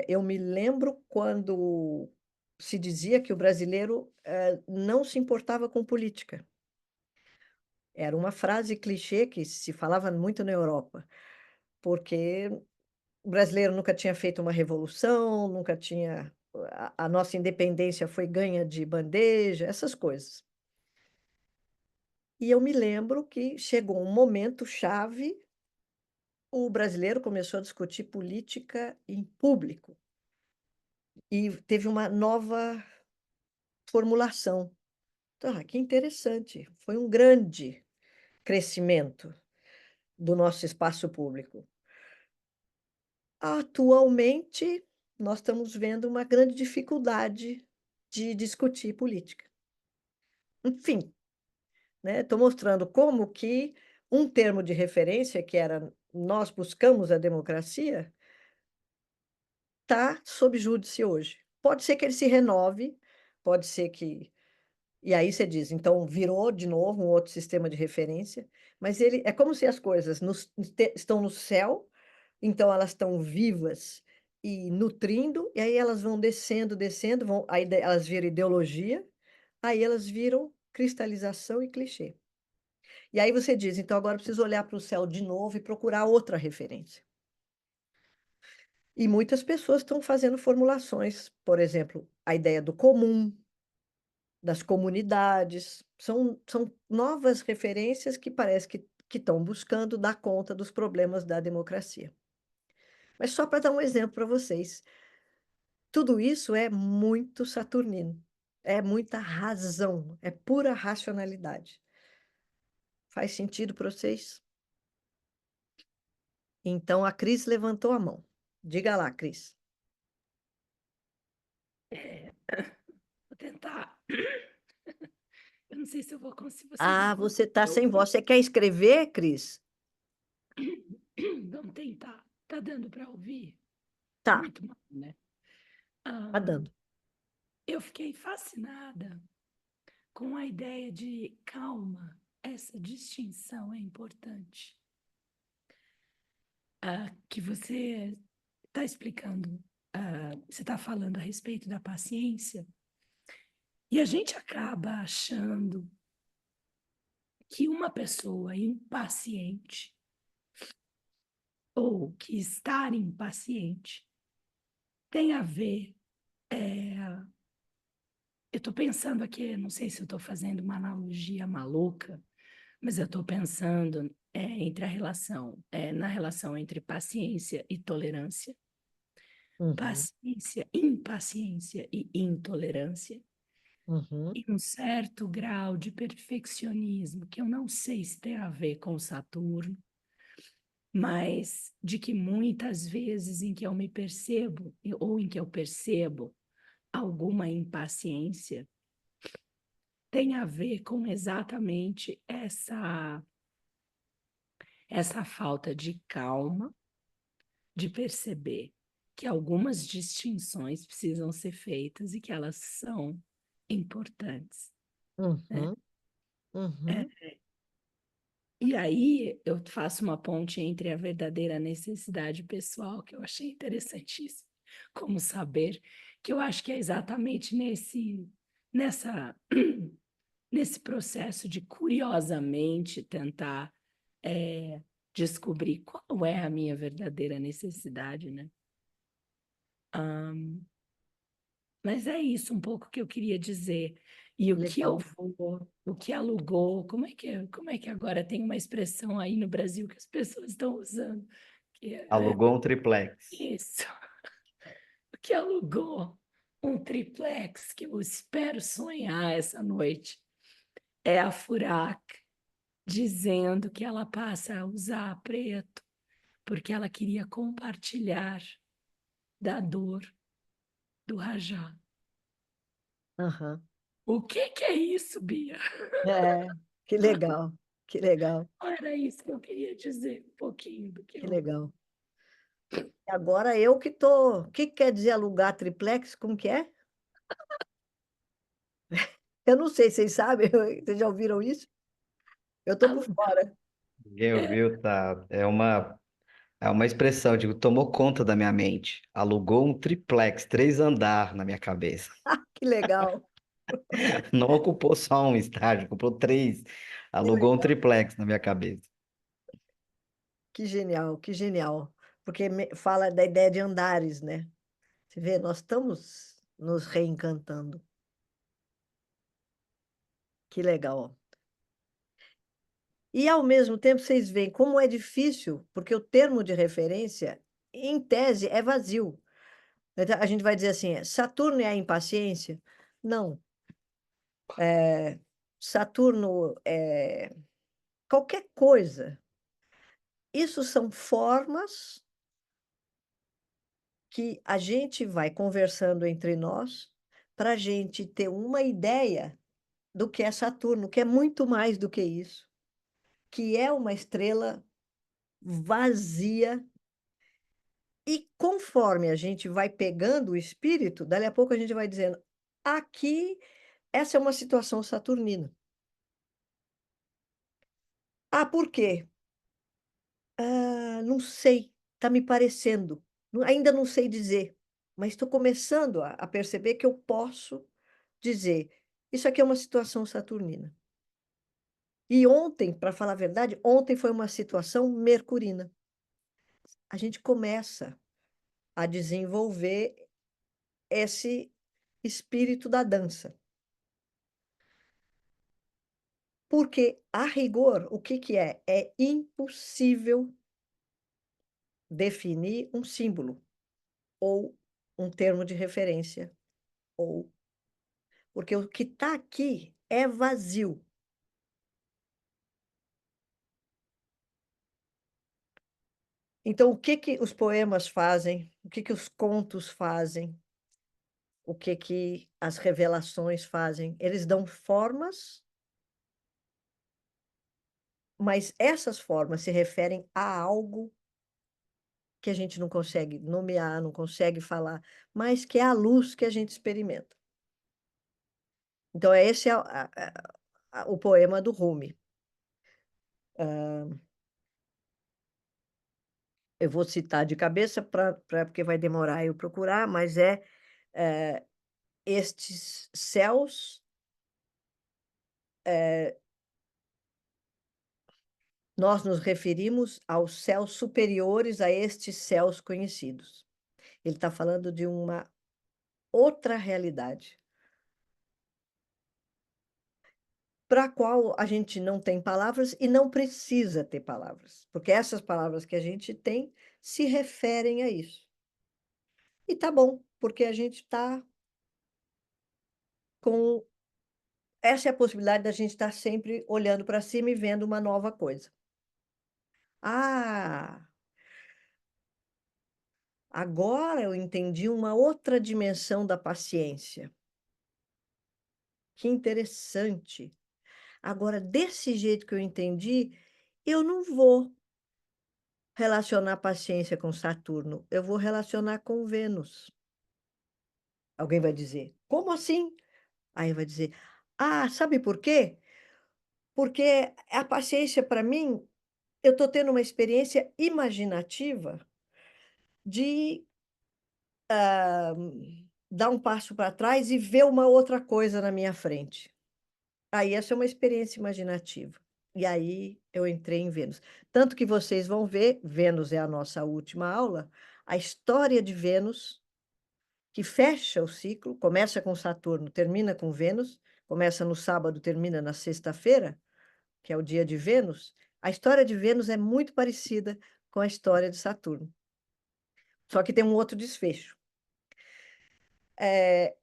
Eu me lembro quando se dizia que o brasileiro não se importava com política. Era uma frase clichê que se falava muito na Europa, porque o brasileiro nunca tinha feito uma revolução, nunca tinha. A nossa independência foi ganha de bandeja, essas coisas. E eu me lembro que chegou um momento chave, o brasileiro começou a discutir política em público e teve uma nova formulação. Então, que interessante, foi um grande crescimento do nosso espaço público. Atualmente, nós estamos vendo uma grande dificuldade de discutir política. Enfim, né, estou mostrando como que um termo de referência, que era nós buscamos a democracia, está sob júdice hoje. Pode ser que ele se renove, pode ser que. E aí você diz, então virou de novo um outro sistema de referência, mas ele é como se as coisas estão no céu, então elas estão vivas e nutrindo, e aí elas vão descendo, descendo, aí elas viram ideologia, aí elas viram cristalização e clichê. E aí você diz, então agora eu preciso olhar para o céu de novo e procurar outra referência. E muitas pessoas estão fazendo formulações, por exemplo, a ideia do comum, das comunidades. São novas referências que parece que estão buscando dar conta dos problemas da democracia. Mas só para dar um exemplo para vocês, tudo isso é muito saturnino, é muita razão, é pura racionalidade. Faz sentido para vocês? Então a Cris levantou a mão. Diga lá, Cris. Vou tentar. Eu não sei se eu vou conseguir. Vocês vão Ah, você está conseguir sem ouvir? voz. Você quer escrever, Cris? Vamos tentar. Tá dando para ouvir? Tá, Muito mal, né? tá dando. Eu fiquei fascinada com a ideia de calma. Essa distinção é importante. Que você está explicando, você está falando a respeito da paciência, e a gente acaba achando que uma pessoa impaciente ou que estar impaciente tem a ver. Eu estou pensando aqui, não sei se eu estou fazendo uma analogia maluca, mas eu estou pensando entre a relação, na relação entre paciência e tolerância, Uhum, paciência, impaciência e intolerância, uhum, e um certo grau de perfeccionismo, que eu não sei se tem a ver com Saturno, mas de que muitas vezes em que eu me percebo, ou em que eu percebo alguma impaciência, tem a ver com exatamente essa falta de calma, de perceber que algumas distinções precisam ser feitas e que elas são importantes, né? uhum, uhum. E aí eu faço uma ponte entre a verdadeira necessidade pessoal, que eu achei interessantíssimo, como saber, que eu acho que é exatamente nessa, nesse processo de curiosamente tentar descobrir qual é a minha verdadeira necessidade, né? Mas é isso um pouco que eu queria dizer. E o que eu Legal. vou, o que alugou, como é que agora tem uma expressão aí no Brasil que as pessoas estão usando? Que Alugou um triplex. isso, o que alugou um triplex que eu espero sonhar essa noite é a Furac dizendo que ela passa a usar preto porque ela queria compartilhar da dor do Rajá. Aham. O que é isso, Bia? É, que legal, que legal, Era isso que eu queria dizer, um pouquinho do que que eu. legal. E agora eu que tô. O que quer dizer alugar triplex? Como que é? Eu não sei, vocês sabem? Vocês já ouviram isso? Eu tô por Alugar. fora. Ninguém É, ouviu, tá? É uma expressão, digo, tomou conta da minha mente. Alugou um triplex, 3 andar na minha cabeça. Que legal, Não ocupou só um estágio, ocupou 3. que Alugou um legal. triplex na minha cabeça. Que genial, que genial. Porque fala da ideia de andares, né? Você vê, nós estamos nos reencantando. Que legal. E, ao mesmo tempo, vocês veem como é difícil, porque o termo de referência, em tese, é vazio. Então, a gente vai dizer assim, Saturno é a impaciência? Não. Saturno é qualquer coisa. Isso são formas que a gente vai conversando entre nós para a gente ter uma ideia do que é Saturno, que é muito mais do que isso, que é uma estrela vazia. E conforme a gente vai pegando o espírito, dali a pouco a gente vai dizendo: aqui, essa é uma situação saturnina. Ah, por quê? Ah, não sei, está me parecendo. Ainda não sei dizer, mas estou começando a perceber que eu posso dizer: isso aqui é uma situação saturnina. E ontem, para falar a verdade, ontem foi uma situação mercurina. A gente começa a desenvolver esse espírito da dança. Porque, a rigor, o que que é? É impossível definir um símbolo ou um termo de referência, ou porque o que está aqui é vazio. Então, o que que os poemas fazem? O que que os contos fazem? O que que as revelações fazem? Eles dão formas, mas essas formas se referem a algo que a gente não consegue nomear, não consegue falar, mas que é a luz que a gente experimenta. Então, esse é o poema do Rumi. Eu vou citar de cabeça, porque vai demorar eu procurar, mas estes céus, nós nos referimos aos céus superiores a estes céus conhecidos. Ele está falando de uma outra realidade, para a qual a gente não tem palavras e não precisa ter palavras, porque essas palavras que a gente tem se referem a isso. E tá bom, porque a gente está com. Essa é a possibilidade da gente estar sempre olhando para cima e vendo uma nova coisa. Ah, agora eu entendi uma outra dimensão da paciência. Que interessante. Agora, desse jeito que eu entendi, eu não vou relacionar paciência com Saturno, eu vou relacionar com Vênus. Alguém vai dizer, como assim? Aí vai dizer, ah, sabe por quê? Porque a paciência, para mim, eu estou tendo uma experiência imaginativa de dar um passo para trás e ver uma outra coisa na minha frente. Aí essa é uma experiência imaginativa. E aí eu entrei em Vênus. Tanto que vocês vão ver, Vênus é a nossa última aula, a história de Vênus, que fecha o ciclo, começa com Saturno, termina com Vênus, começa no sábado, termina na sexta-feira, que é o dia de Vênus. A história de Vênus é muito parecida com a história de Saturno. Só que tem um outro desfecho. É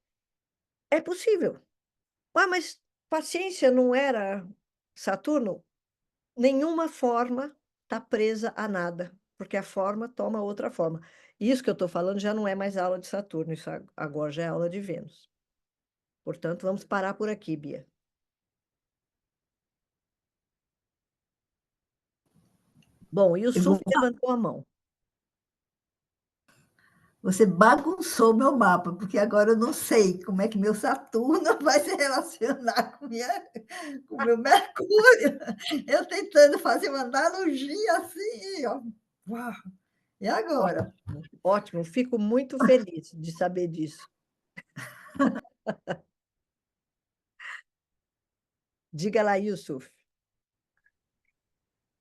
possível. Ah, mas paciência não era Saturno? Nenhuma forma está presa a nada, porque a forma toma outra forma. Isso que eu estou falando já não é mais aula de Saturno, isso agora já é aula de Vênus. Portanto, vamos parar por aqui, Bia. Bom, e o Eu Suf vou... levantou a mão. Você bagunçou meu mapa, porque agora eu não sei como é que meu Saturno vai se relacionar com o meu Mercúrio. Eu tentando fazer uma analogia assim, ó. Uau. E agora? Ótimo, ótimo. Fico muito feliz de saber disso. Diga lá, Yusuf.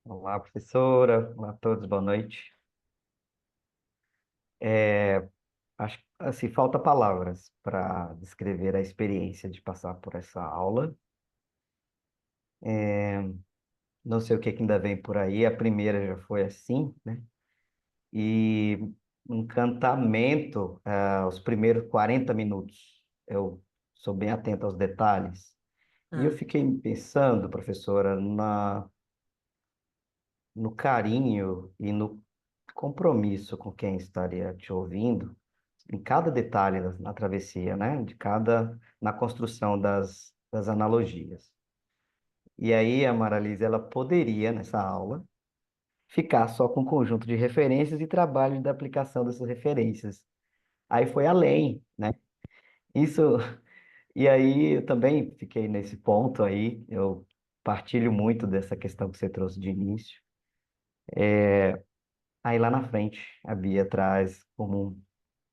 Olá, professora. Olá a todos, boa noite. Acho que assim, falta palavras para descrever a experiência de passar por essa aula. Não sei o que que ainda vem por aí, a primeira já foi assim, né? E encantamento, os primeiros 40 minutos, eu sou bem atento aos detalhes. E eu Ah, fiquei pensando, professora, no carinho e no compromisso com quem estaria te ouvindo, em cada detalhe na travessia, né? Na construção das analogias. E aí a Maralise, ela poderia, nessa aula, ficar só com um conjunto de referências e trabalho da aplicação dessas referências. Aí foi além, né? Isso, e aí eu também fiquei nesse ponto aí, eu partilho muito dessa questão que você trouxe de início. Aí lá na frente, a Bia traz como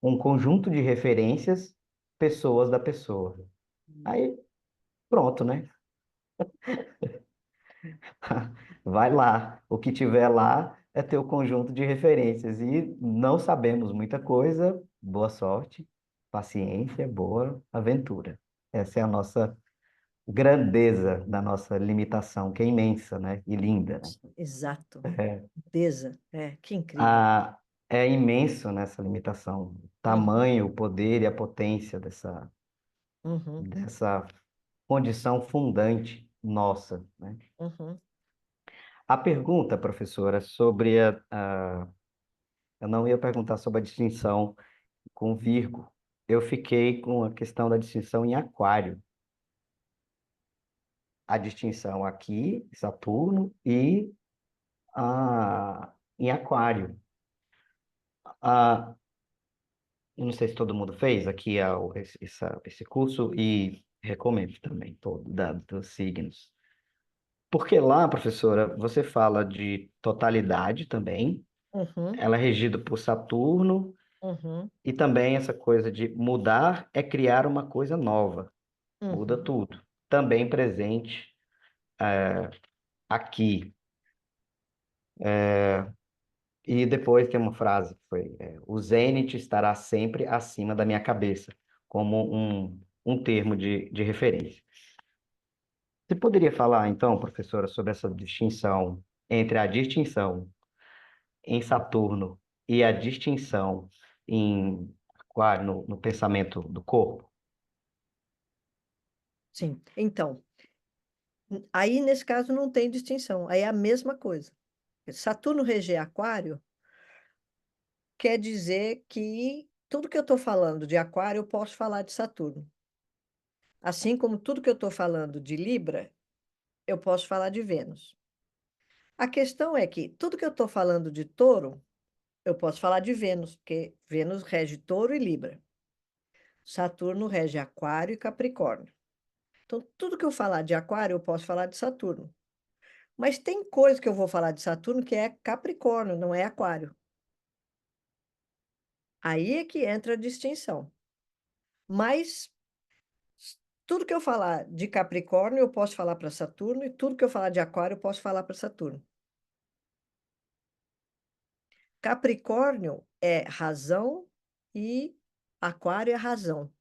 um conjunto de referências, pessoas da pessoa. Aí pronto, né? Vai lá. O que tiver lá é teu conjunto de referências. E não sabemos muita coisa. Boa sorte, paciência, boa aventura. Essa é grandeza da nossa limitação, que é imensa, né? E linda, né? Exato. É, Grandeza. Que incrível. é imenso nessa limitação. O tamanho, o poder e a potência Uhum, dessa condição fundante nossa, né? uhum. A pergunta, professora, sobre eu não ia perguntar sobre a distinção com Virgo. Eu fiquei com a questão da distinção em Aquário. A distinção aqui, Saturno, e em Aquário. Ah, eu não sei se todo mundo fez aqui esse curso e recomendo também todo dos signos. Porque lá, professora, você fala de totalidade também, Uhum, ela é regida por Saturno, uhum, e também essa coisa de mudar é criar uma coisa nova, muda uhum. tudo. Também presente aqui. E depois tem uma frase que foi: o zênite estará sempre acima da minha cabeça, como um termo de referência. Você poderia falar, então, professora, sobre essa distinção entre a distinção em Saturno e a distinção em Aquário, no pensamento do corpo? Sim. Então, aí nesse caso não tem distinção, aí é a mesma coisa. Saturno reger Aquário quer dizer que tudo que eu estou falando de Aquário eu posso falar de Saturno. Assim como tudo que eu estou falando de Libra, eu posso falar de Vênus. A questão é que tudo que eu estou falando de Touro, eu posso falar de Vênus, porque Vênus rege Touro e Libra. Saturno rege Aquário e Capricórnio. Então, tudo que eu falar de Aquário, eu posso falar de Saturno. Mas tem coisa que eu vou falar de Saturno que é Capricórnio, não é Aquário. Aí é que entra a distinção. Mas tudo que eu falar de Capricórnio, eu posso falar para Saturno, e tudo que eu falar de Aquário, eu posso falar para Saturno. Capricórnio é razão e Aquário é razão.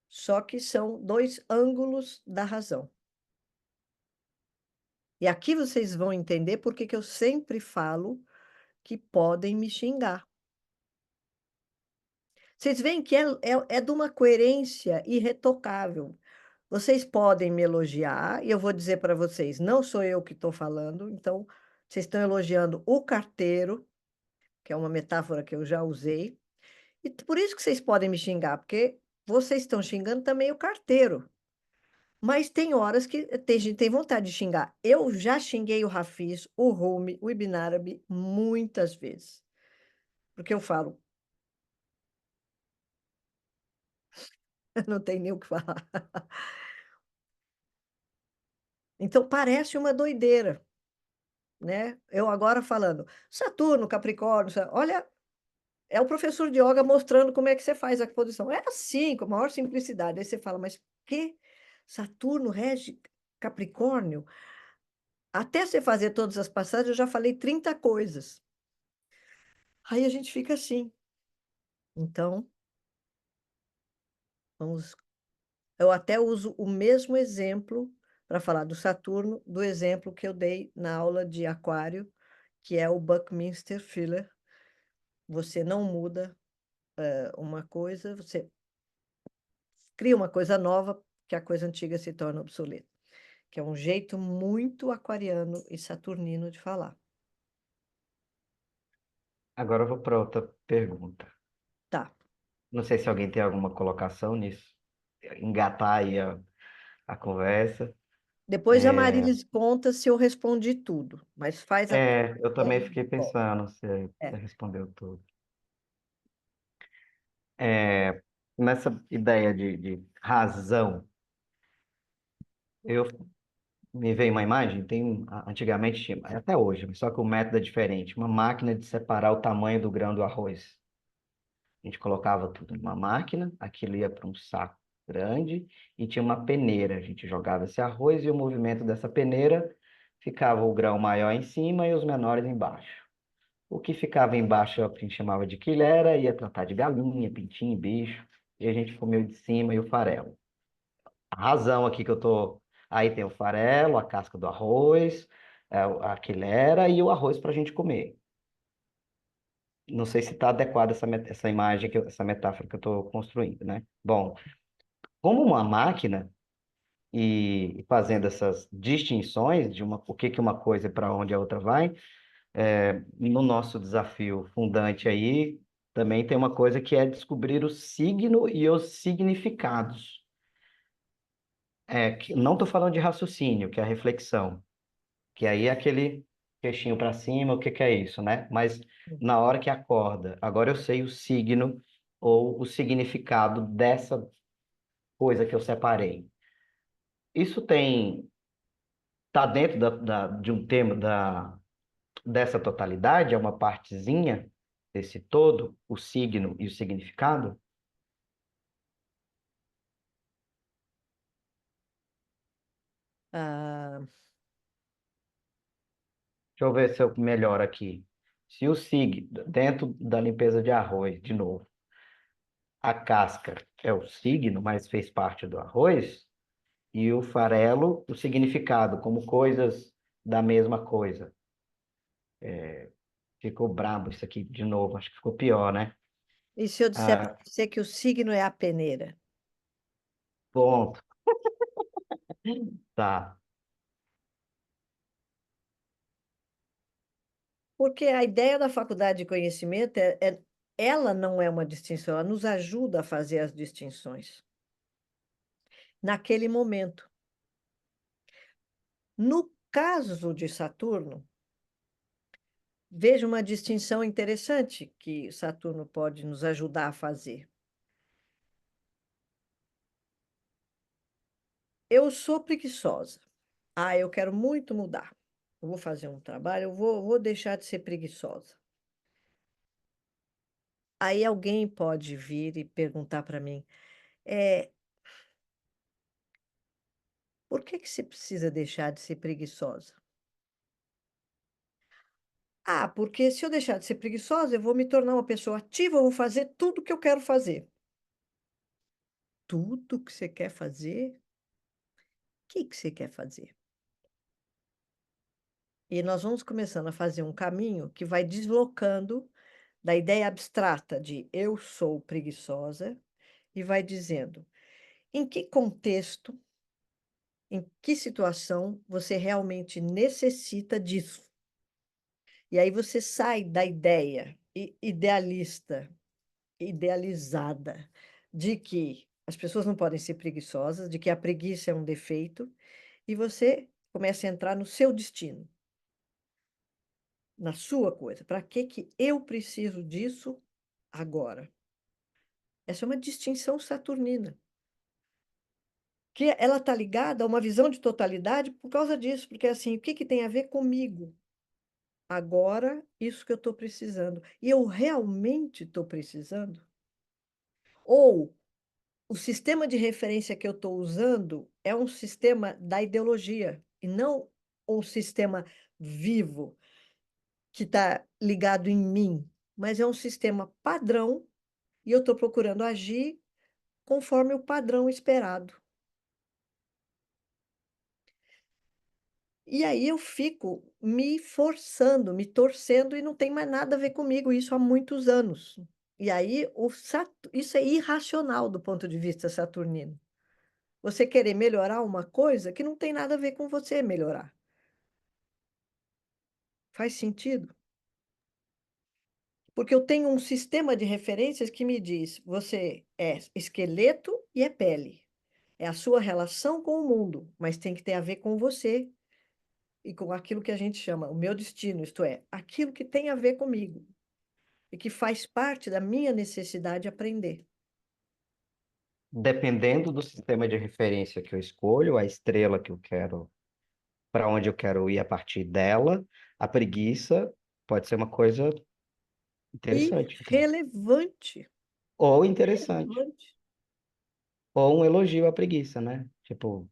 Só que são dois ângulos da razão. E aqui vocês vão entender por que eu sempre falo que podem me xingar. Vocês veem que é de uma coerência irretocável. Vocês podem me elogiar, e eu vou dizer para vocês, não sou eu que estou falando, então vocês estão elogiando o carteiro, que é uma metáfora que eu já usei, e por isso que vocês podem me xingar, porque vocês estão xingando também o carteiro. Mas tem horas que tem gente que tem vontade de xingar. Eu já xinguei o Hafiz, o Rumi, o Ibn Arabi muitas vezes. Porque eu falo, não tem nem o que falar. Então parece uma doideira, né? Eu agora falando, Saturno, Capricórnio, olha, é o professor de yoga mostrando como é que você faz a posição. É assim, com a maior simplicidade. Aí você fala, mas que Saturno rege Capricórnio? Até você fazer todas as passagens, eu já falei 30 coisas. Aí a gente fica assim. Então, vamos. Eu até uso o mesmo exemplo para falar do Saturno, do exemplo que eu dei na aula de Aquário, que é o Buckminster Fuller. Você não muda uma coisa, você cria uma coisa nova, que a coisa antiga se torna obsoleta. Que é um jeito muito aquariano e saturnino de falar. Agora eu vou para outra pergunta. Tá. Não sei se alguém tem alguma colocação nisso. Engatar aí a conversa. Depois a Marilis conta se eu respondi tudo, mas faz a Eu também pergunta fiquei de volta. pensando se você É. respondeu tudo. Nessa ideia de razão, eu me veio uma imagem, antigamente tinha, até hoje, só que o método é diferente, uma máquina de separar o tamanho do grão do arroz. A gente colocava tudo numa máquina, aquilo ia para um saco grande e tinha uma peneira. A gente jogava esse arroz e o movimento dessa peneira ficava o grão maior em cima e os menores embaixo. O que ficava embaixo a gente chamava de quilera, ia tratar de galinha, pintinho, bicho, e a gente comeu de cima e o farelo. a razão aqui que eu tô. Aí tem o farelo, a casca do arroz, a quilera e o arroz para a gente comer. Não sei se está adequada essa imagem, essa metáfora que eu estou construindo, né? Bom, como uma máquina e fazendo essas distinções de o que que uma coisa e para onde a outra vai, no nosso desafio fundante aí, também tem uma coisa que é descobrir o signo e os significados. Não estou falando de raciocínio, que é a reflexão, que aí é aquele queixinho para cima, o que que é isso, né? Mas na hora que acorda, agora eu sei o signo ou o significado dessa coisa que eu separei. Isso tá dentro de um tema dessa totalidade, é uma partezinha desse todo, o signo e o significado? Ah, Deixa eu ver se eu melhoro aqui. Se o signo, dentro da limpeza de arroz, de novo, a casca é o signo, mas fez parte do arroz, e o farelo, o significado, como coisas da mesma coisa. Ficou brabo isso aqui de novo, acho que ficou pior, né? e se eu disser para Ah, você que o signo é a peneira? ponto. Tá. Porque a ideia da faculdade de conhecimento ela não é uma distinção, ela nos ajuda a fazer as distinções naquele momento. No caso de Saturno, veja uma distinção interessante que Saturno pode nos ajudar a fazer. Eu sou preguiçosa. Ah, eu quero muito mudar. Eu vou fazer um trabalho, vou deixar de ser preguiçosa. Aí alguém pode vir e perguntar para mim, é, por que que você precisa deixar de ser preguiçosa? Ah, porque se eu deixar de ser preguiçosa, eu vou me tornar uma pessoa ativa, eu vou fazer tudo o que eu quero fazer. Tudo que você quer fazer? O que você quer fazer? E nós vamos começando a fazer um caminho que vai deslocando da ideia abstrata de eu sou preguiçosa e vai dizendo em que contexto, em que situação você realmente necessita disso. E aí você sai da ideia idealista, idealizada, de que as pessoas não podem ser preguiçosas, de que a preguiça é um defeito, e você começa a entrar no seu destino, na sua coisa. Para que que eu preciso disso agora? Essa é uma distinção saturnina, que ela está ligada a uma visão de totalidade por causa disso, porque assim, o que que tem a ver comigo? Agora, isso que eu estou precisando. E eu realmente estou precisando? Ou o sistema de referência que eu estou usando é um sistema da ideologia e não um sistema vivo que está ligado em mim, mas é um sistema padrão e eu estou procurando agir conforme o padrão esperado. E aí eu fico me forçando, me torcendo e não tem mais nada a ver comigo isso há muitos anos. E aí isso é irracional do ponto de vista saturnino. Você querer melhorar uma coisa que não tem nada a ver com você melhorar. Faz sentido? Porque eu tenho um sistema de referências que me diz: você é esqueleto e é pele. É a sua relação com o mundo, mas tem que ter a ver com você e com aquilo que a gente chama o meu destino, isto é, aquilo que tem a ver comigo e que faz parte da minha necessidade de aprender. Dependendo do sistema de referência que eu escolho, a estrela que eu quero, para onde eu quero ir a partir dela, a preguiça pode ser uma coisa interessante, então. Irrelevante. Ou interessante. Irrelevante. Ou um elogio à preguiça, né? Tipo,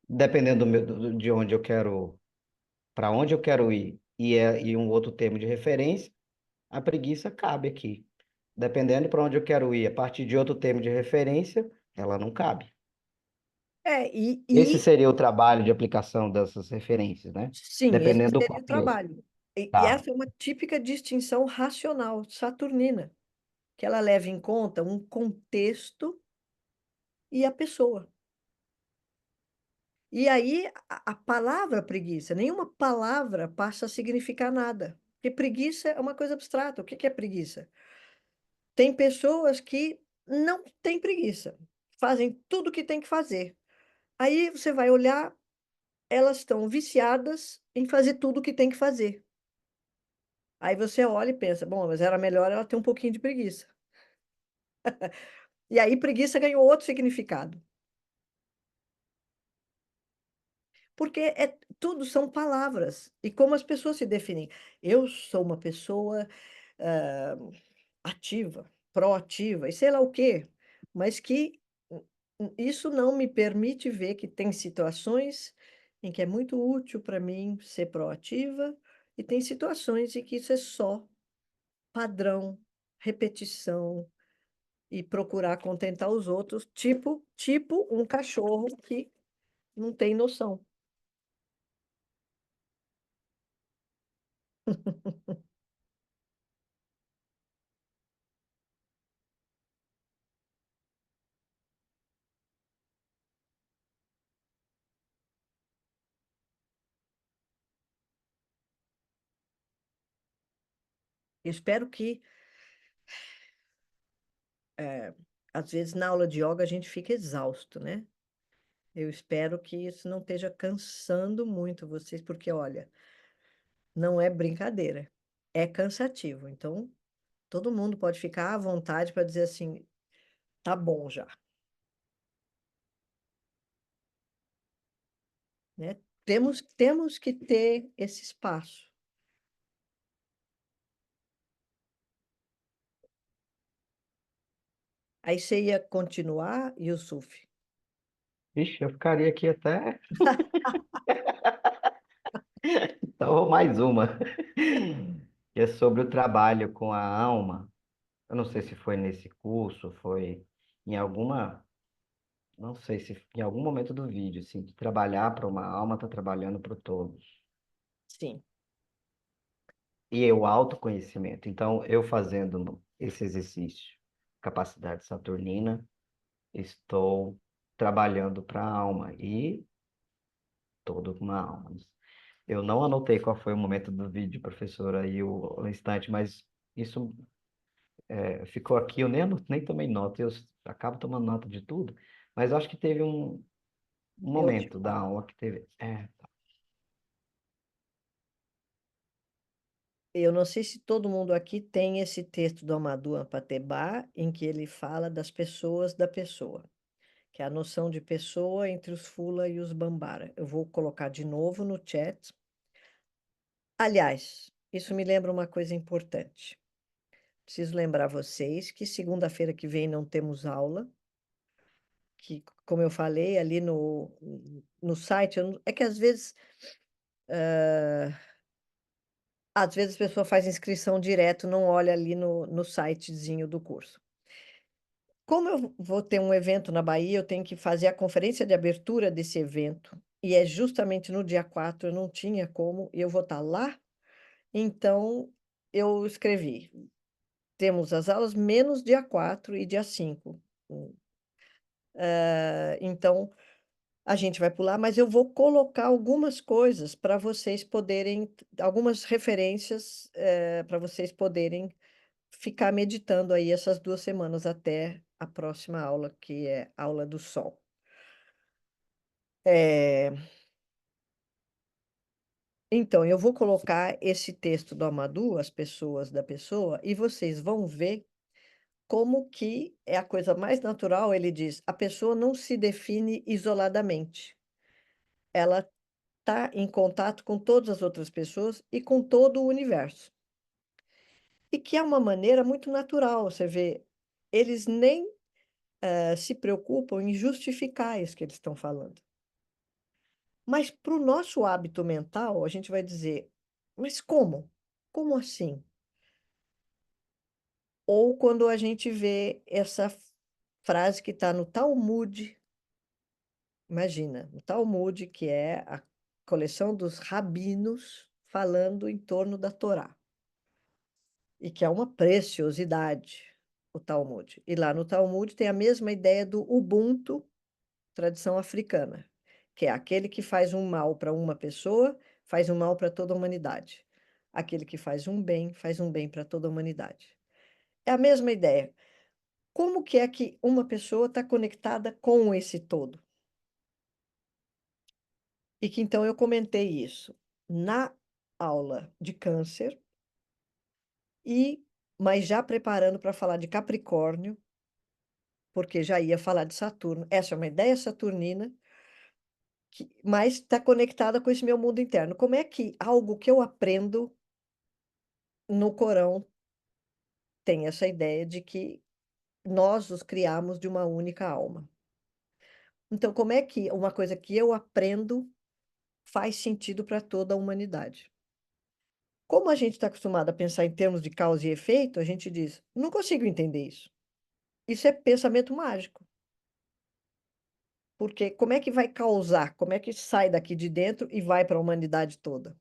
dependendo de onde eu quero, para onde eu quero ir, e um outro termo de referência, a preguiça cabe aqui. Dependendo para onde eu quero ir, a partir de outro termo de referência, ela não cabe. Esse E seria o trabalho de aplicação dessas referências, né? sim, esse Dependendo do seria o contexto. trabalho. E Tá. essa é uma típica distinção racional saturnina, que ela leva em conta um contexto e a pessoa. E aí, a palavra preguiça, nenhuma palavra passa a significar nada. Porque preguiça é uma coisa abstrata. O que é preguiça? Tem pessoas que não têm preguiça, fazem tudo o que tem que fazer. Aí você vai olhar, elas estão viciadas em fazer tudo o que tem que fazer. Aí você olha e pensa, bom, mas era melhor ela ter um pouquinho de preguiça. E aí preguiça ganhou outro significado. Porque tudo são palavras. E como as pessoas se definem. Eu sou uma pessoa ah, ativa, proativa, e sei lá o quê. Mas que isso não me permite ver que tem situações em que é muito útil para mim ser proativa, e tem situações em que isso é só padrão, repetição e procurar contentar os outros, tipo um cachorro que não tem noção. Eu espero que, às vezes, na aula de yoga a gente fica exausto, né? Eu espero que isso não esteja cansando muito vocês, porque, olha, não é brincadeira, é cansativo. Então, todo mundo pode ficar à vontade para dizer assim, tá bom já, né? Temos que ter esse espaço. Aí você ia continuar, Yusuf? Ixi, eu ficaria aqui até. Então, vou mais uma. Que é sobre o trabalho com a alma. Eu não sei se foi nesse curso, foi em alguma. Não sei se em algum momento do vídeo, assim, que trabalhar para uma alma está trabalhando para todos. Sim. E é o autoconhecimento. Então, eu fazendo esse exercício, capacidade saturnina, estou trabalhando para a alma e todo com uma alma. Eu não anotei qual foi o momento do vídeo, professora, aí o instante, mas isso ficou aqui. Eu nem tomei nota, eu acabo tomando nota de tudo, mas eu acho que teve um Eu te momento da falo. aula que teve. Eu não sei se todo mundo aqui tem esse texto do Amadou Ampatebá, em que ele fala das pessoas da pessoa, que é a noção de pessoa entre os Fula e os Bambara. Eu vou colocar de novo no chat. Aliás, isso me lembra uma coisa importante. Preciso lembrar vocês que segunda-feira que vem não temos aula, que, como eu falei ali no site, é que às vezes a pessoa faz inscrição direto, não olha ali no sitezinho do curso. Como eu vou ter um evento na Bahia, eu tenho que fazer a conferência de abertura desse evento, e é justamente no dia 4, eu não tinha como, e eu vou estar lá, então eu escrevi, temos as aulas menos dia 4 e dia 5. Então, a gente vai pular, mas eu vou colocar algumas coisas para vocês poderem, algumas referências para vocês poderem ficar meditando aí essas 2 semanas até a próxima aula, que é a aula do Sol. É, então, eu vou colocar esse texto do Amadou, As Pessoas da Pessoa, e vocês vão ver como que é a coisa mais natural. Ele diz, a pessoa não se define isoladamente. Ela está em contato com todas as outras pessoas e com todo o universo. E que é uma maneira muito natural, você vê, eles nem se preocupam em justificar isso que eles estão falando. Mas para o nosso hábito mental, a gente vai dizer, mas como? Como assim? Ou quando a gente vê essa frase que está no Talmud, Imagina, o Talmud, que é a coleção dos rabinos falando em torno da Torá, e que é uma preciosidade, o Talmud. E lá no Talmud tem a mesma ideia do Ubuntu, tradição africana, que é aquele que faz um mal para uma pessoa, faz um mal para toda a humanidade. Aquele que faz um bem para toda a humanidade. É a mesma ideia. Como que é que uma pessoa está conectada com esse todo? E que então eu comentei isso na aula de câncer, e mas já preparando para falar de Capricórnio, porque já ia falar de Saturno. Essa é uma ideia saturnina, mas está conectada com esse meu mundo interno. Como é que algo que eu aprendo no Corão tem essa ideia de que nós os criamos de uma única alma? Então, como é que uma coisa que eu aprendo faz sentido para toda a humanidade? Como a gente está acostumado a pensar em termos de causa e efeito, a gente diz, não consigo entender isso. Isso é pensamento mágico. Porque como é que vai causar? Como é que sai daqui de dentro e vai para a humanidade toda?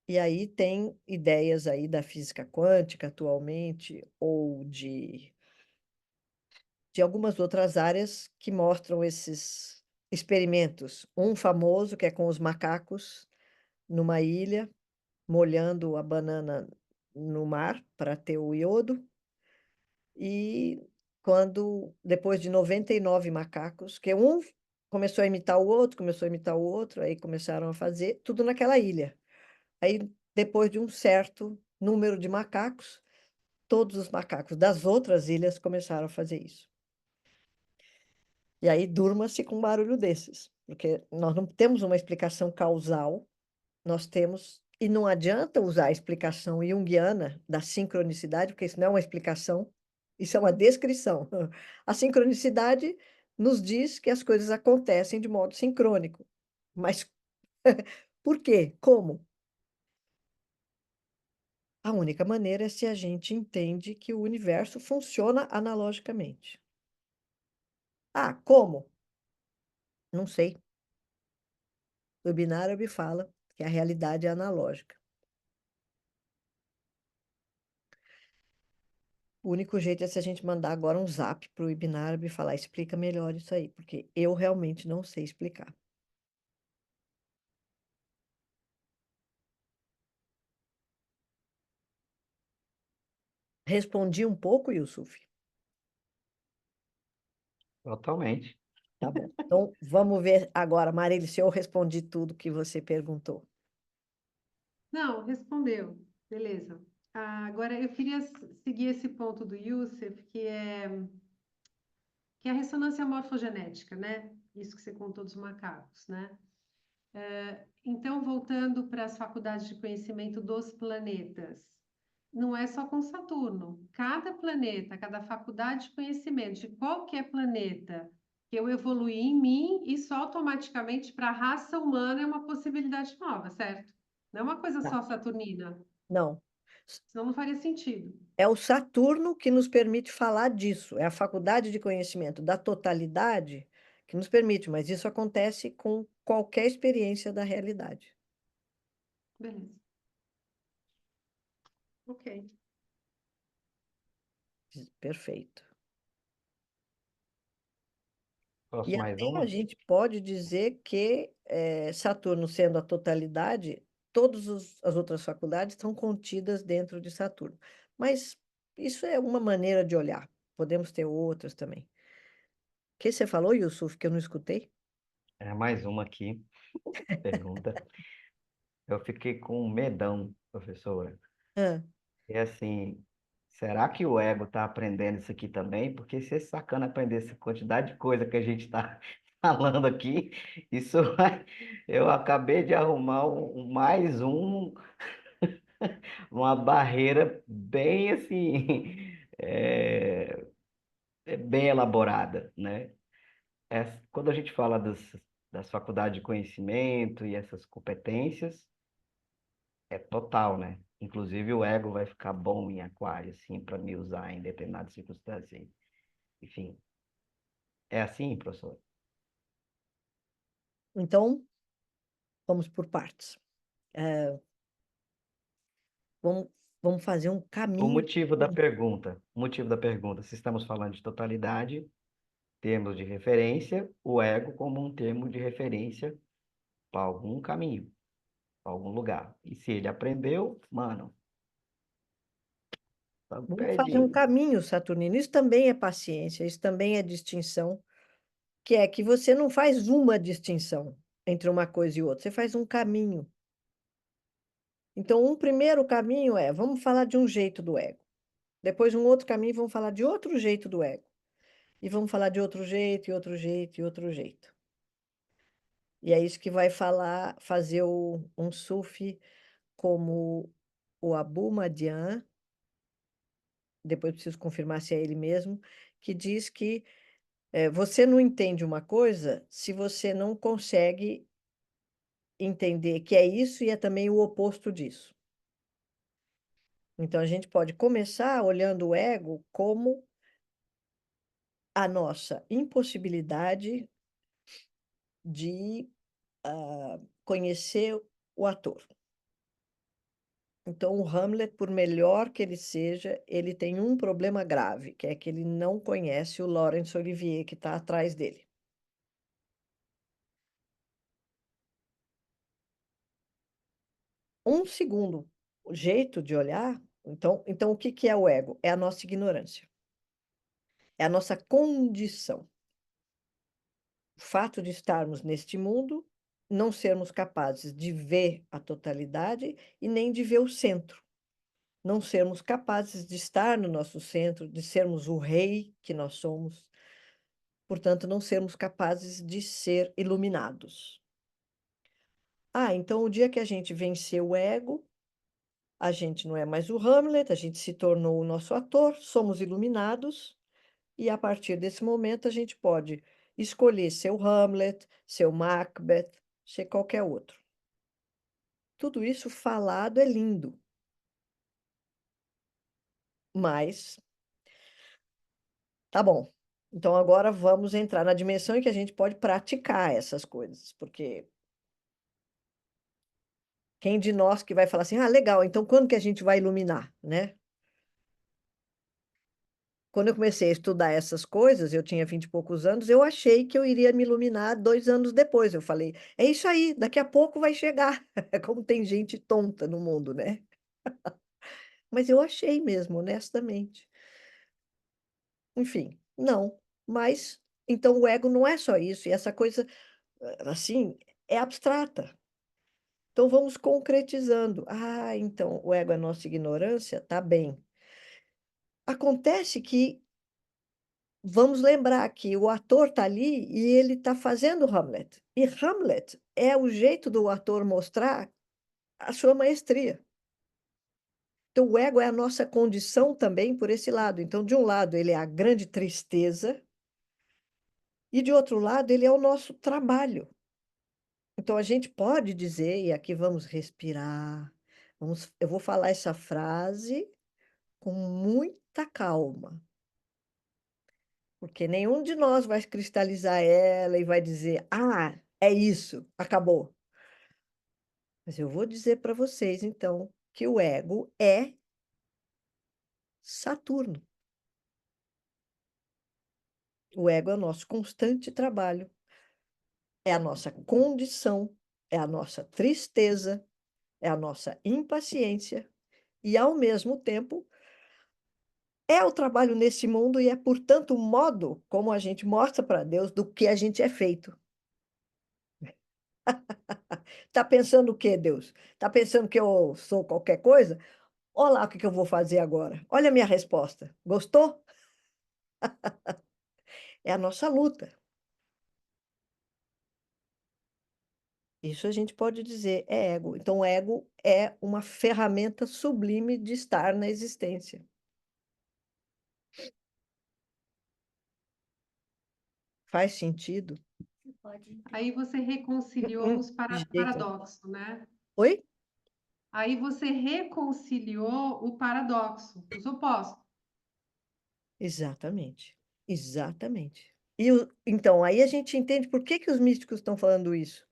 E aí tem ideias aí da física quântica atualmente, ou de algumas outras áreas que mostram esses experimentos. Um famoso que é com os macacos numa ilha, molhando a banana no mar para ter o iodo. E quando, depois de 99 macacos, que um começou a imitar o outro, começou a imitar o outro, aí começaram a fazer tudo naquela ilha. Aí, depois de um certo número de macacos, todos os macacos das outras ilhas começaram a fazer isso. E aí durma-se com um barulho desses, porque nós não temos uma explicação causal, nós temos, e não adianta usar a explicação junguiana da sincronicidade, porque isso não é uma explicação, isso é uma descrição. A sincronicidade nos diz que as coisas acontecem de modo sincrônico. Mas por quê? Como? A única maneira é se a gente entende que o universo funciona analogicamente. Ah, como? Não sei. O Ibn Arabi fala que a realidade é analógica. O único jeito é se a gente mandar agora um zap para o Ibn Arabi e falar, explica melhor isso aí, porque eu realmente não sei explicar. Respondi um pouco, Yusuf? Totalmente. Tá bom. Então, vamos ver agora, Marília, se eu respondi tudo que você perguntou. Não, respondeu. Beleza. Agora, eu queria seguir esse ponto do Youssef, que é a ressonância morfogenética, né? Isso que você contou dos macacos, né? Então, voltando para as faculdades de conhecimento dos planetas, não é só com Saturno. Cada planeta, cada faculdade de conhecimento de qualquer planeta que eu evoluir em mim, isso automaticamente para a raça humana é uma possibilidade nova, certo? Não é uma coisa Tá. só saturnina, Não. senão não faria sentido. É o Saturno que nos permite falar disso. É a faculdade de conhecimento da totalidade que nos permite, mas isso acontece com qualquer experiência da realidade. Beleza. Ok. Perfeito. Posso E mais até a uma? gente pode dizer que Saturno sendo a totalidade, todas as outras faculdades estão contidas dentro de Saturno. Mas isso é uma maneira de olhar. Podemos ter outras também. O que você falou, Yusuf, que eu não escutei? É mais uma aqui, pergunta. Eu fiquei com um medão, professora. Ah, E assim, será que o ego está aprendendo isso aqui também? Porque se esse sacana aprender essa quantidade de coisa que a gente está falando aqui, isso eu acabei de arrumar mais uma barreira bem assim, bem elaborada, né? Quando a gente fala das faculdades de conhecimento e essas competências, é total, né? Inclusive o ego vai ficar bom em aquário, assim, para me usar em determinadas circunstâncias. Enfim, é assim, professor? Então, vamos por partes. Vamos, vamos fazer um O caminho. motivo da pergunta, se estamos falando de totalidade, termos de referência, o ego como um termo de referência para algum caminho, para algum lugar. E se ele aprendeu, mano, tá Vamos fazer um perdido. caminho, Saturnino. Isso também é paciência, isso também é distinção, que é que você não faz uma distinção entre uma coisa e outra, você faz um caminho. Então, um primeiro caminho é, vamos falar de um jeito do ego. Depois, um outro caminho, vamos falar de outro jeito do ego. E vamos falar de outro jeito, e outro jeito, e outro jeito. E é isso que vai fazer um sufi como o Abu Madian, depois preciso confirmar se é ele mesmo, que diz que você não entende uma coisa se você não consegue entender que é isso e é também o oposto disso. Então, a gente pode começar olhando o ego como a nossa impossibilidade de conhecer o ator. Então, o Hamlet, por melhor que ele seja, ele tem um problema grave, que é que ele não conhece o Laurence Olivier, que está atrás dele. Um segundo jeito de olhar, então o que que é o ego? É a nossa ignorância, é a nossa condição. O fato de estarmos neste mundo, não sermos capazes de ver a totalidade e nem de ver o centro. Não sermos capazes de estar no nosso centro, de sermos o rei que nós somos, portanto, não sermos capazes de ser iluminados. Então o dia que a gente venceu o ego, a gente não é mais o Hamlet, a gente se tornou o nosso ator, somos iluminados, e a partir desse momento a gente pode escolher ser o Hamlet, ser o Macbeth, ser qualquer outro. Tudo isso falado é lindo, mas tá bom. Então agora vamos entrar na dimensão em que a gente pode praticar essas coisas, porque quem de nós que vai falar assim, legal, então quando que a gente vai iluminar, né? Quando eu comecei a estudar essas coisas, eu tinha 20 e poucos anos, eu achei que eu iria me iluminar 2 anos depois. Eu falei, é isso aí, daqui a pouco vai chegar. Como tem gente tonta no mundo, né? Mas eu achei mesmo, honestamente. Enfim, não. Mas, então o ego não é só isso, e essa coisa, assim, é abstrata. Então vamos concretizando. Então o ego é nossa ignorância, tá bem. Acontece que vamos lembrar que o ator está ali e ele está fazendo Hamlet. E Hamlet é o jeito do ator mostrar a sua maestria. Então, o ego é a nossa condição também por esse lado. Então, de um lado, ele é a grande tristeza, e de outro lado, ele é o nosso trabalho. Então, a gente pode dizer, e aqui vamos respirar, eu vou falar essa frase com muita calma. Porque nenhum de nós vai cristalizar ela e vai dizer, é isso, acabou. Mas eu vou dizer para vocês, então, que o ego é Saturno. O ego é o nosso constante trabalho, é a nossa condição, é a nossa tristeza, é a nossa impaciência e, ao mesmo tempo, é o trabalho nesse mundo e é, portanto, o modo como a gente mostra para Deus do que a gente é feito. Tá pensando o quê, Deus? Tá pensando que eu sou qualquer coisa? Olha lá o que eu vou fazer agora. Olha a minha resposta. Gostou? É a nossa luta. Isso a gente pode dizer é ego. Então, o ego é uma ferramenta sublime de estar na existência. Faz sentido? Aí você reconciliou os De jeito nenhum. paradoxos, né? Oi? Aí você reconciliou o paradoxo, os opostos. Exatamente. Exatamente. Então, aí a gente entende por que que os místicos estão falando isso.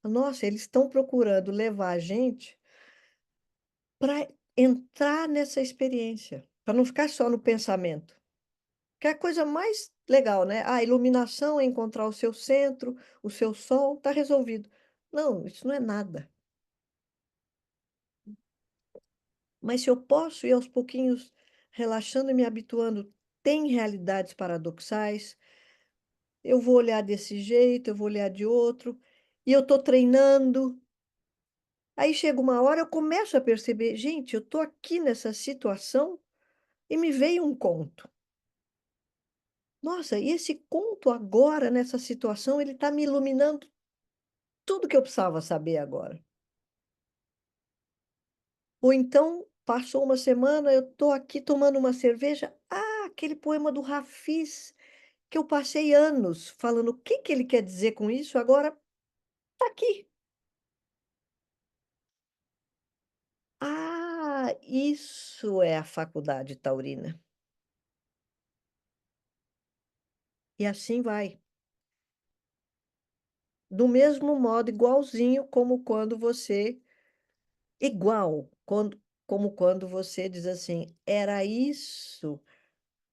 Nossa, eles estão procurando levar a gente para entrar nessa experiência, para não ficar só no pensamento. Que é a coisa mais legal, né? A iluminação é encontrar o seu centro, o seu sol, está resolvido. Não, isso não é nada. Mas se eu posso ir aos pouquinhos relaxando e me habituando, tem realidades paradoxais, eu vou olhar desse jeito, eu vou olhar de outro, e eu estou treinando. Aí chega uma hora, eu começo a perceber, gente, eu estou aqui nessa situação e me veio um conto. Nossa, e esse conto agora, nessa situação, ele está me iluminando tudo que eu precisava saber agora. Ou então, passou uma semana, eu estou aqui tomando uma cerveja. Ah, aquele poema do Rafis, que eu passei anos falando o que que ele quer dizer com isso, agora está aqui. Ah, isso é a faculdade taurina. E assim vai. Do mesmo modo, igualzinho como quando você. Igual, como quando você diz assim: era isso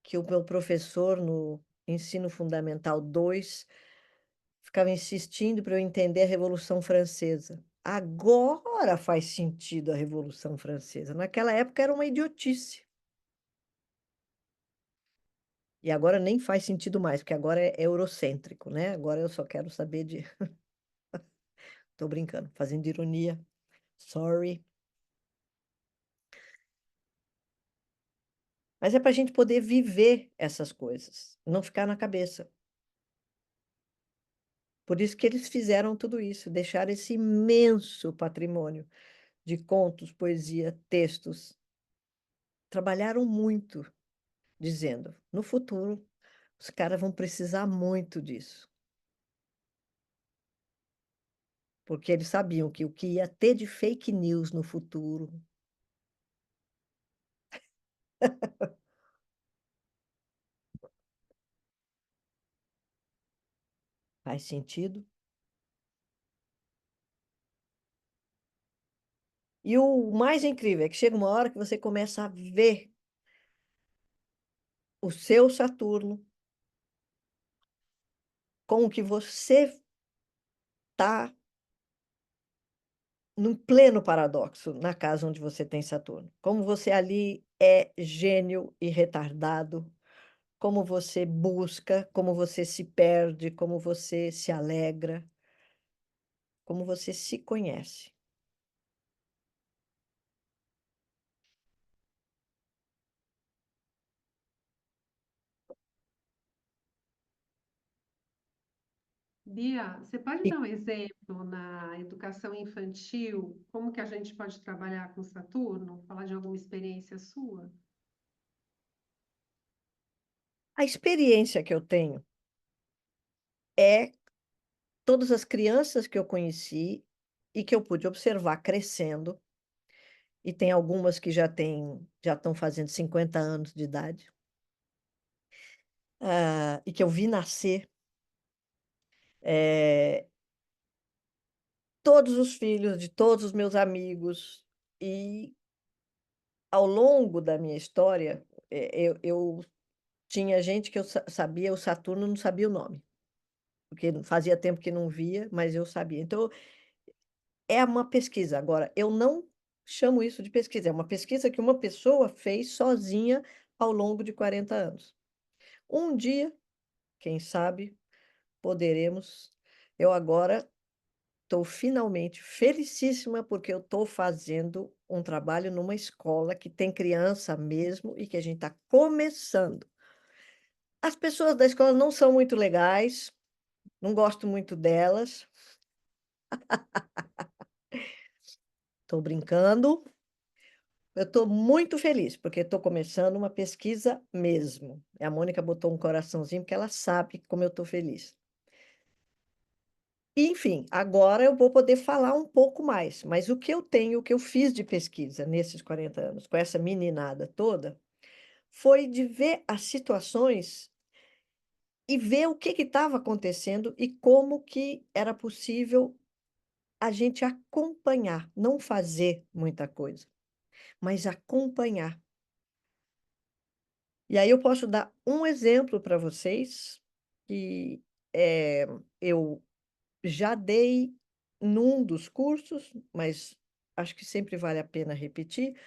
que o meu professor no Ensino Fundamental 2 ficava insistindo para eu entender a Revolução Francesa. Agora faz sentido a Revolução Francesa. Naquela época era uma idiotice. E agora nem faz sentido mais, porque agora é eurocêntrico, né? Agora eu só quero saber de. Tô brincando, fazendo ironia. Sorry. Mas é para a gente poder viver essas coisas, não ficar na cabeça. Por isso que eles fizeram tudo isso, deixaram esse imenso patrimônio de contos, poesia, textos. Trabalharam muito, dizendo, no futuro, os caras vão precisar muito disso. Porque eles sabiam que o que ia ter de fake news no futuro. Faz sentido? E o mais incrível é que chega uma hora que você começa a ver o seu Saturno com o que você está num pleno paradoxo na casa onde você tem Saturno. Como você ali é gênio e retardado, como você busca, como você se perde, como você se alegra, como você se conhece. Bia, você pode E dar um exemplo na educação infantil? Como que a gente pode trabalhar com Saturno? Falar de alguma experiência sua? a experiência que eu tenho é todas as crianças que eu conheci e que eu pude observar crescendo, e tem algumas que já estão fazendo 50 anos de idade, e que eu vi nascer. eh, Todos os filhos de todos os meus amigos. E ao longo da minha história, eu tinha gente que eu sabia o Saturno, não sabia o nome, porque fazia tempo que não via, mas eu sabia. Então, é uma pesquisa. Agora, eu não chamo isso de pesquisa, é uma pesquisa que uma pessoa fez sozinha ao longo de 40 anos. Um dia, quem sabe, poderemos. Eu agora estou finalmente felicíssima porque eu estou fazendo um trabalho numa escola que tem criança mesmo e que a gente está começando. As pessoas da escola não são muito legais, não gosto muito delas. Estou brincando. Eu estou muito feliz porque estou começando uma pesquisa mesmo. A Mônica botou um coraçãozinho porque ela sabe como eu estou feliz. Enfim, agora eu vou poder falar um pouco mais, mas o que eu tenho, o que eu fiz de pesquisa nesses 40 anos, com essa meninada toda, foi de ver as situações e ver o que estava acontecendo e como que era possível a gente acompanhar, não fazer muita coisa, mas acompanhar. E aí eu posso dar um exemplo para vocês que eu já dei num dos cursos, mas acho que sempre vale a pena repetir,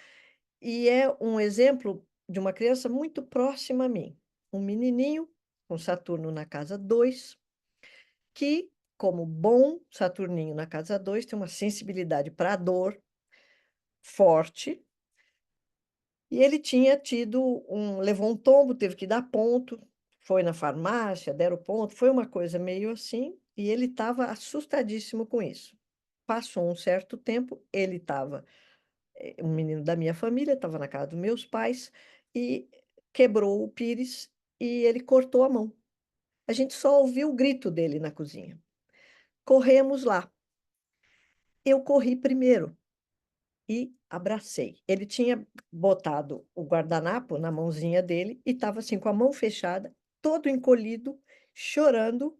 e é um exemplo de uma criança muito próxima a mim, um menininho com Saturno na casa 2, que, como bom Saturninho na casa 2, tem uma sensibilidade para a dor forte, e ele tinha levou um tombo, teve que dar ponto, foi na farmácia, deram ponto, foi uma coisa meio assim, e ele estava assustadíssimo com isso. Passou um certo tempo, ele estava, um menino da minha família, estava na casa dos meus pais, e quebrou o pires e ele cortou a mão. A gente só ouviu o grito dele na cozinha. Corremos lá. Eu corri primeiro e abracei. Ele tinha botado o guardanapo na mãozinha dele e estava assim com a mão fechada, todo encolhido, chorando,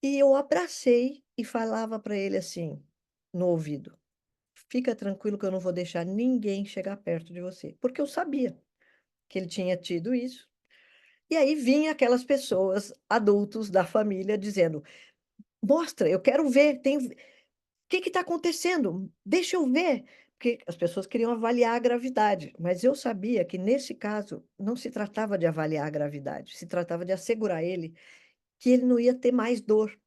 e eu abracei e falava para ele assim, no ouvido: fica tranquilo que eu não vou deixar ninguém chegar perto de você, porque eu sabia que ele tinha tido isso. E aí vinha aquelas pessoas, adultos da família, dizendo: mostra, eu quero ver, que está acontecendo? Deixa eu ver. Porque as pessoas queriam avaliar a gravidade, mas eu sabia que, nesse caso, não se tratava de avaliar a gravidade, se tratava de assegurar ele que ele não ia ter mais dor.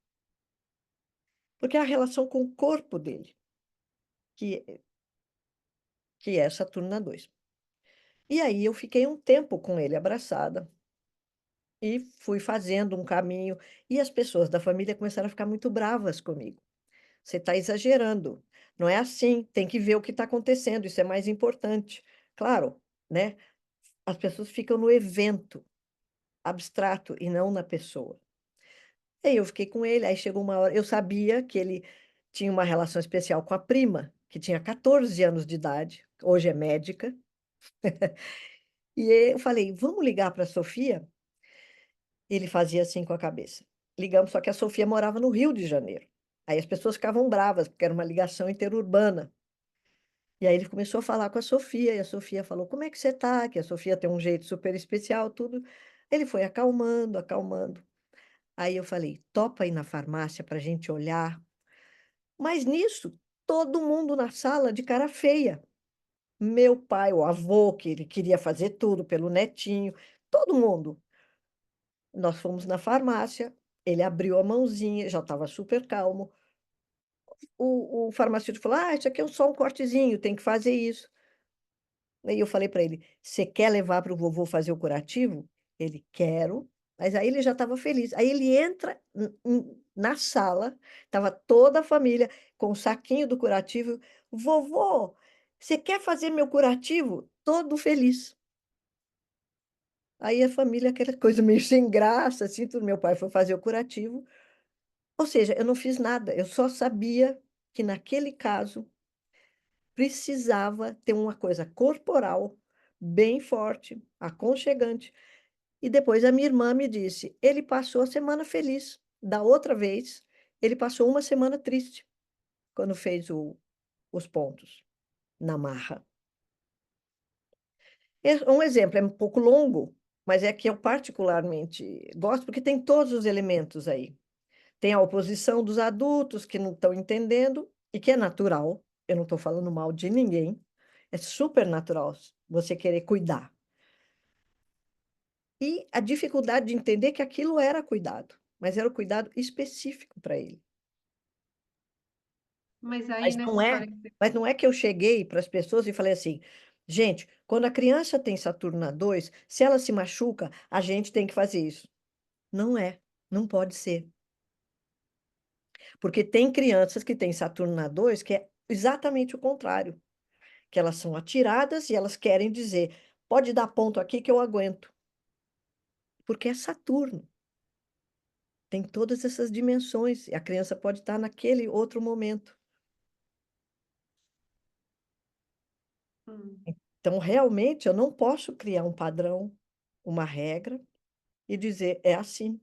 Porque é a relação com o corpo dele, que, que é Saturno 2. E aí eu fiquei um tempo com ele abraçada e fui fazendo um caminho. E as pessoas da família começaram a ficar muito bravas comigo. Você está exagerando. Não é assim. Tem que ver o que está acontecendo. Isso é mais importante. Claro, né? As pessoas ficam no evento abstrato e não na pessoa. E aí eu fiquei com ele. Aí chegou uma hora. Eu sabia que ele tinha uma relação especial com a prima, que tinha 14 anos de idade. Hoje é médica. E eu falei: vamos ligar para a Sofia? Ele fazia assim com a cabeça. Ligamos, só que a Sofia morava no Rio de Janeiro. Aí as pessoas ficavam bravas, porque era uma ligação interurbana. E aí ele começou a falar com a Sofia, e a Sofia falou: como é que você tá? Que a Sofia tem um jeito super especial, tudo. Ele foi acalmando, acalmando. Aí eu falei: topa ir na farmácia para a gente olhar. Mas nisso, todo mundo na sala de cara feia. Meu pai, o avô, que ele queria fazer tudo pelo netinho, todo mundo. Nós fomos na farmácia, ele abriu a mãozinha, já estava super calmo. O farmacêutico falou: ah, isso aqui é só um cortezinho, tem que fazer isso. Aí eu falei para ele: você quer levar para o vovô fazer o curativo? Ele: quero. Mas aí ele já estava feliz. Aí ele entra na sala, estava toda a família com o saquinho do curativo. Vovô, você quer fazer meu curativo? Todo feliz. Aí a família, aquela coisa meio sem graça, assim, tudo. Meu pai foi fazer o curativo. Ou seja, eu não fiz nada, eu só sabia que naquele caso precisava ter uma coisa corporal bem forte, aconchegante. E depois a minha irmã me disse: ele passou a semana feliz. Da outra vez, ele passou uma semana triste quando fez os pontos na marra. Um exemplo, é um pouco longo, mas é que eu particularmente gosto, porque tem todos os elementos aí. Tem a oposição dos adultos que não estão entendendo, e que é natural. Eu não estou falando mal de ninguém. É super natural você querer cuidar. E a dificuldade de entender que aquilo era cuidado, mas era o cuidado específico para ele. Mas aí Mas nessa não é, história que você... mas não é que eu cheguei para as pessoas e falei assim: gente, quando a criança tem Saturno na 2, se ela se machuca, a gente tem que fazer isso. Não é, não pode ser. Porque tem crianças que têm Saturno na 2 que é exatamente o contrário, que elas são atiradas e elas querem dizer: pode dar ponto aqui que eu aguento. Porque é Saturno. Tem todas essas dimensões, e a criança pode estar naquele outro momento. Hum. Então, realmente, eu não posso criar um padrão, uma regra, e dizer, é assim.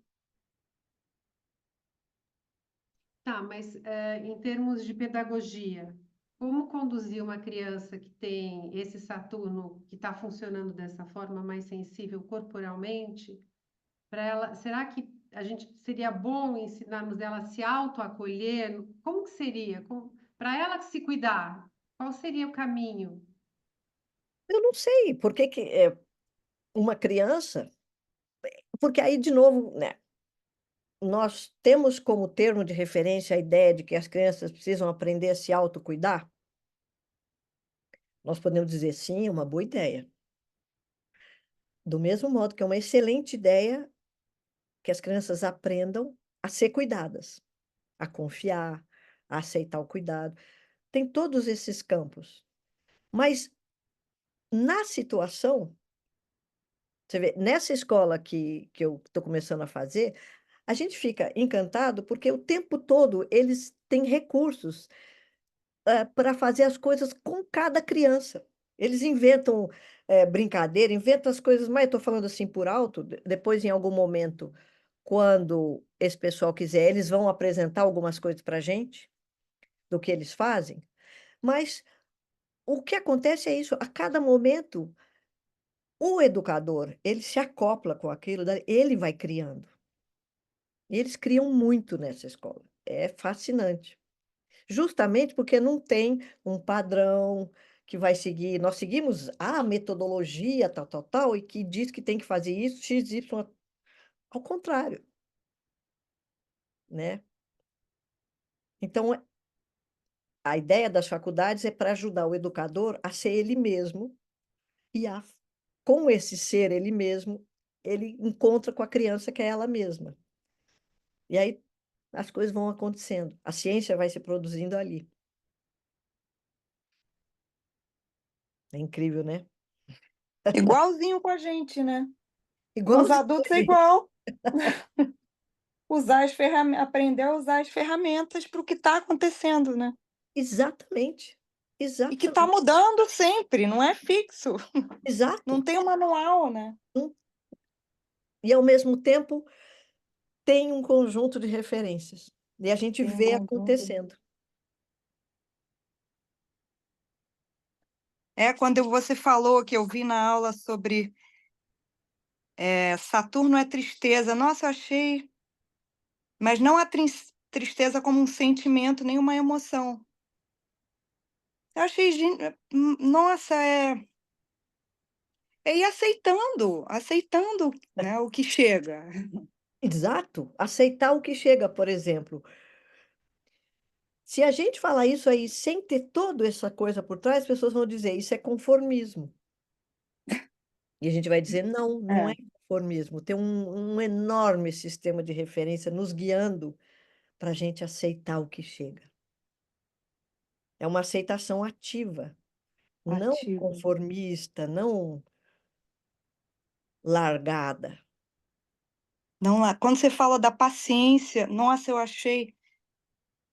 Tá, mas em termos de pedagogia, como conduzir uma criança que tem esse Saturno que está funcionando dessa forma mais sensível corporalmente, para ela, será que a gente seria bom ensinarmos ela a se autoacolher? Como que seria? Para ela se cuidar, qual seria o caminho? Eu não sei por que uma criança, porque aí, de novo, né, nós temos como termo de referência a ideia de que as crianças precisam aprender a se autocuidar. Nós podemos dizer, sim, é uma boa ideia. Do mesmo modo que é uma excelente ideia que as crianças aprendam a ser cuidadas, a confiar, a aceitar o cuidado. Tem todos esses campos. Mas na situação, você vê, nessa escola que eu estou começando a fazer, a gente fica encantado porque o tempo todo eles têm recursos para fazer as coisas com cada criança. Eles inventam brincadeira, inventam as coisas, mas estou falando assim por alto, depois em algum momento, quando esse pessoal quiser, eles vão apresentar algumas coisas para a gente, do que eles fazem, mas o que acontece é isso, a cada momento, o educador, ele se acopla com aquilo, ele vai criando. E eles criam muito nessa escola, é fascinante. Justamente porque não tem um padrão que vai seguir. Nós seguimos a metodologia tal, tal, tal, e que diz que tem que fazer isso, x, y, ao contrário, né? Então, a ideia das faculdades é para ajudar o educador a ser ele mesmo e com esse ser ele mesmo, ele encontra com a criança que é ela mesma. E aí as coisas vão acontecendo, a ciência vai se produzindo ali. É incrível, né? Igualzinho com a gente, né? Com os Igualzinho. adultos é igual. Usar as ferramentas, aprender a usar as ferramentas para o que está acontecendo, né? Exatamente. E que está Exatamente. mudando sempre, não é fixo. Exato. Não tem um manual, né? E, ao mesmo tempo, tem um conjunto de referências. E a gente Tem um vê conjunto. acontecendo. Quando você falou que eu vi na aula sobre Saturno é tristeza. Nossa, eu achei. Mas não a tristeza como um sentimento, nem uma emoção. Eu achei. Nossa, é ir aceitando, né, o que chega. Exato. Aceitar o que chega, por exemplo. Se a gente falar isso aí sem ter toda essa coisa por trás, as pessoas vão dizer isso é conformismo. E a gente vai dizer não, não é É, conformismo. Tem um enorme sistema de referência nos guiando para a gente aceitar o que chega. É uma aceitação ativa, não ativo. conformista, não largada. Não, quando você fala da paciência, nossa, eu achei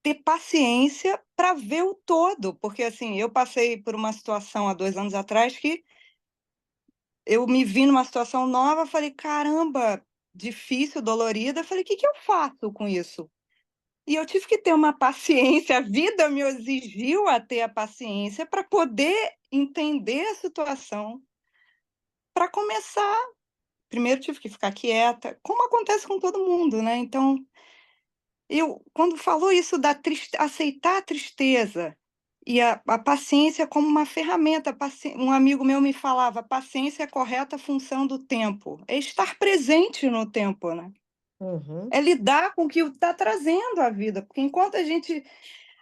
ter paciência para ver o todo, porque assim, eu passei por uma situação há 2 anos atrás que eu me vi numa situação nova, falei, caramba, difícil, dolorida, falei, o que eu faço com isso? E eu tive que ter uma paciência, a vida me exigiu a ter a paciência para poder entender a situação, para começar. Primeiro tive que ficar quieta, como acontece com todo mundo, né? Então, quando falou isso da aceitar a tristeza e a paciência como uma ferramenta, um amigo meu me falava, paciência é a correta função do tempo, é estar presente no tempo, né? Uhum. É lidar com o que está trazendo a vida, porque enquanto a gente,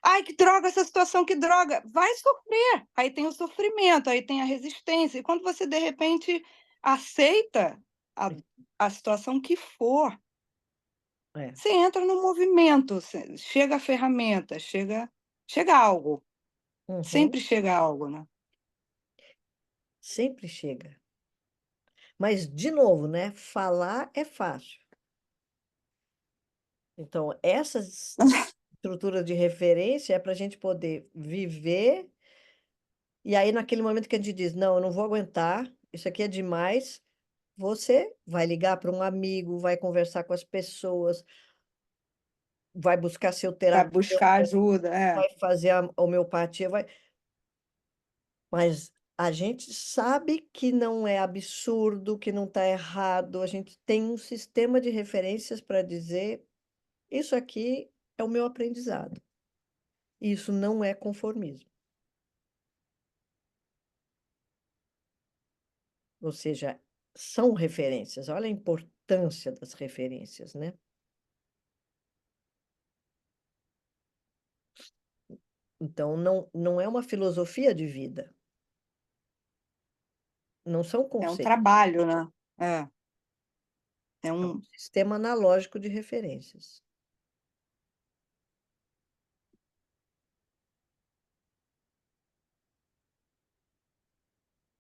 ai, que droga essa situação, que droga, vai sofrer, aí tem o sofrimento, aí tem a resistência, e quando você, de repente, aceita a, a situação que for, É. você entra no movimento, chega a ferramenta, chega algo. Uhum. Sempre chega algo, né? Sempre chega. Mas, de novo, né? Falar é fácil. Então, essas estruturas de referência é para a gente poder viver, e aí, naquele momento que a gente diz, não, eu não vou aguentar, isso aqui é demais, Você vai ligar para um amigo, vai conversar com as pessoas, vai buscar seu Para terapeuta, buscar ajuda, vai fazer a homeopatia, mas a gente sabe que não é absurdo, que não está errado. A gente tem um sistema de referências para dizer: isso aqui é o meu aprendizado. Isso não é conformismo. Ou seja, são referências. Olha a importância das referências, né? Então, não é uma filosofia de vida. Não são é um conceitos. trabalho, né? É É um um sistema analógico de referências.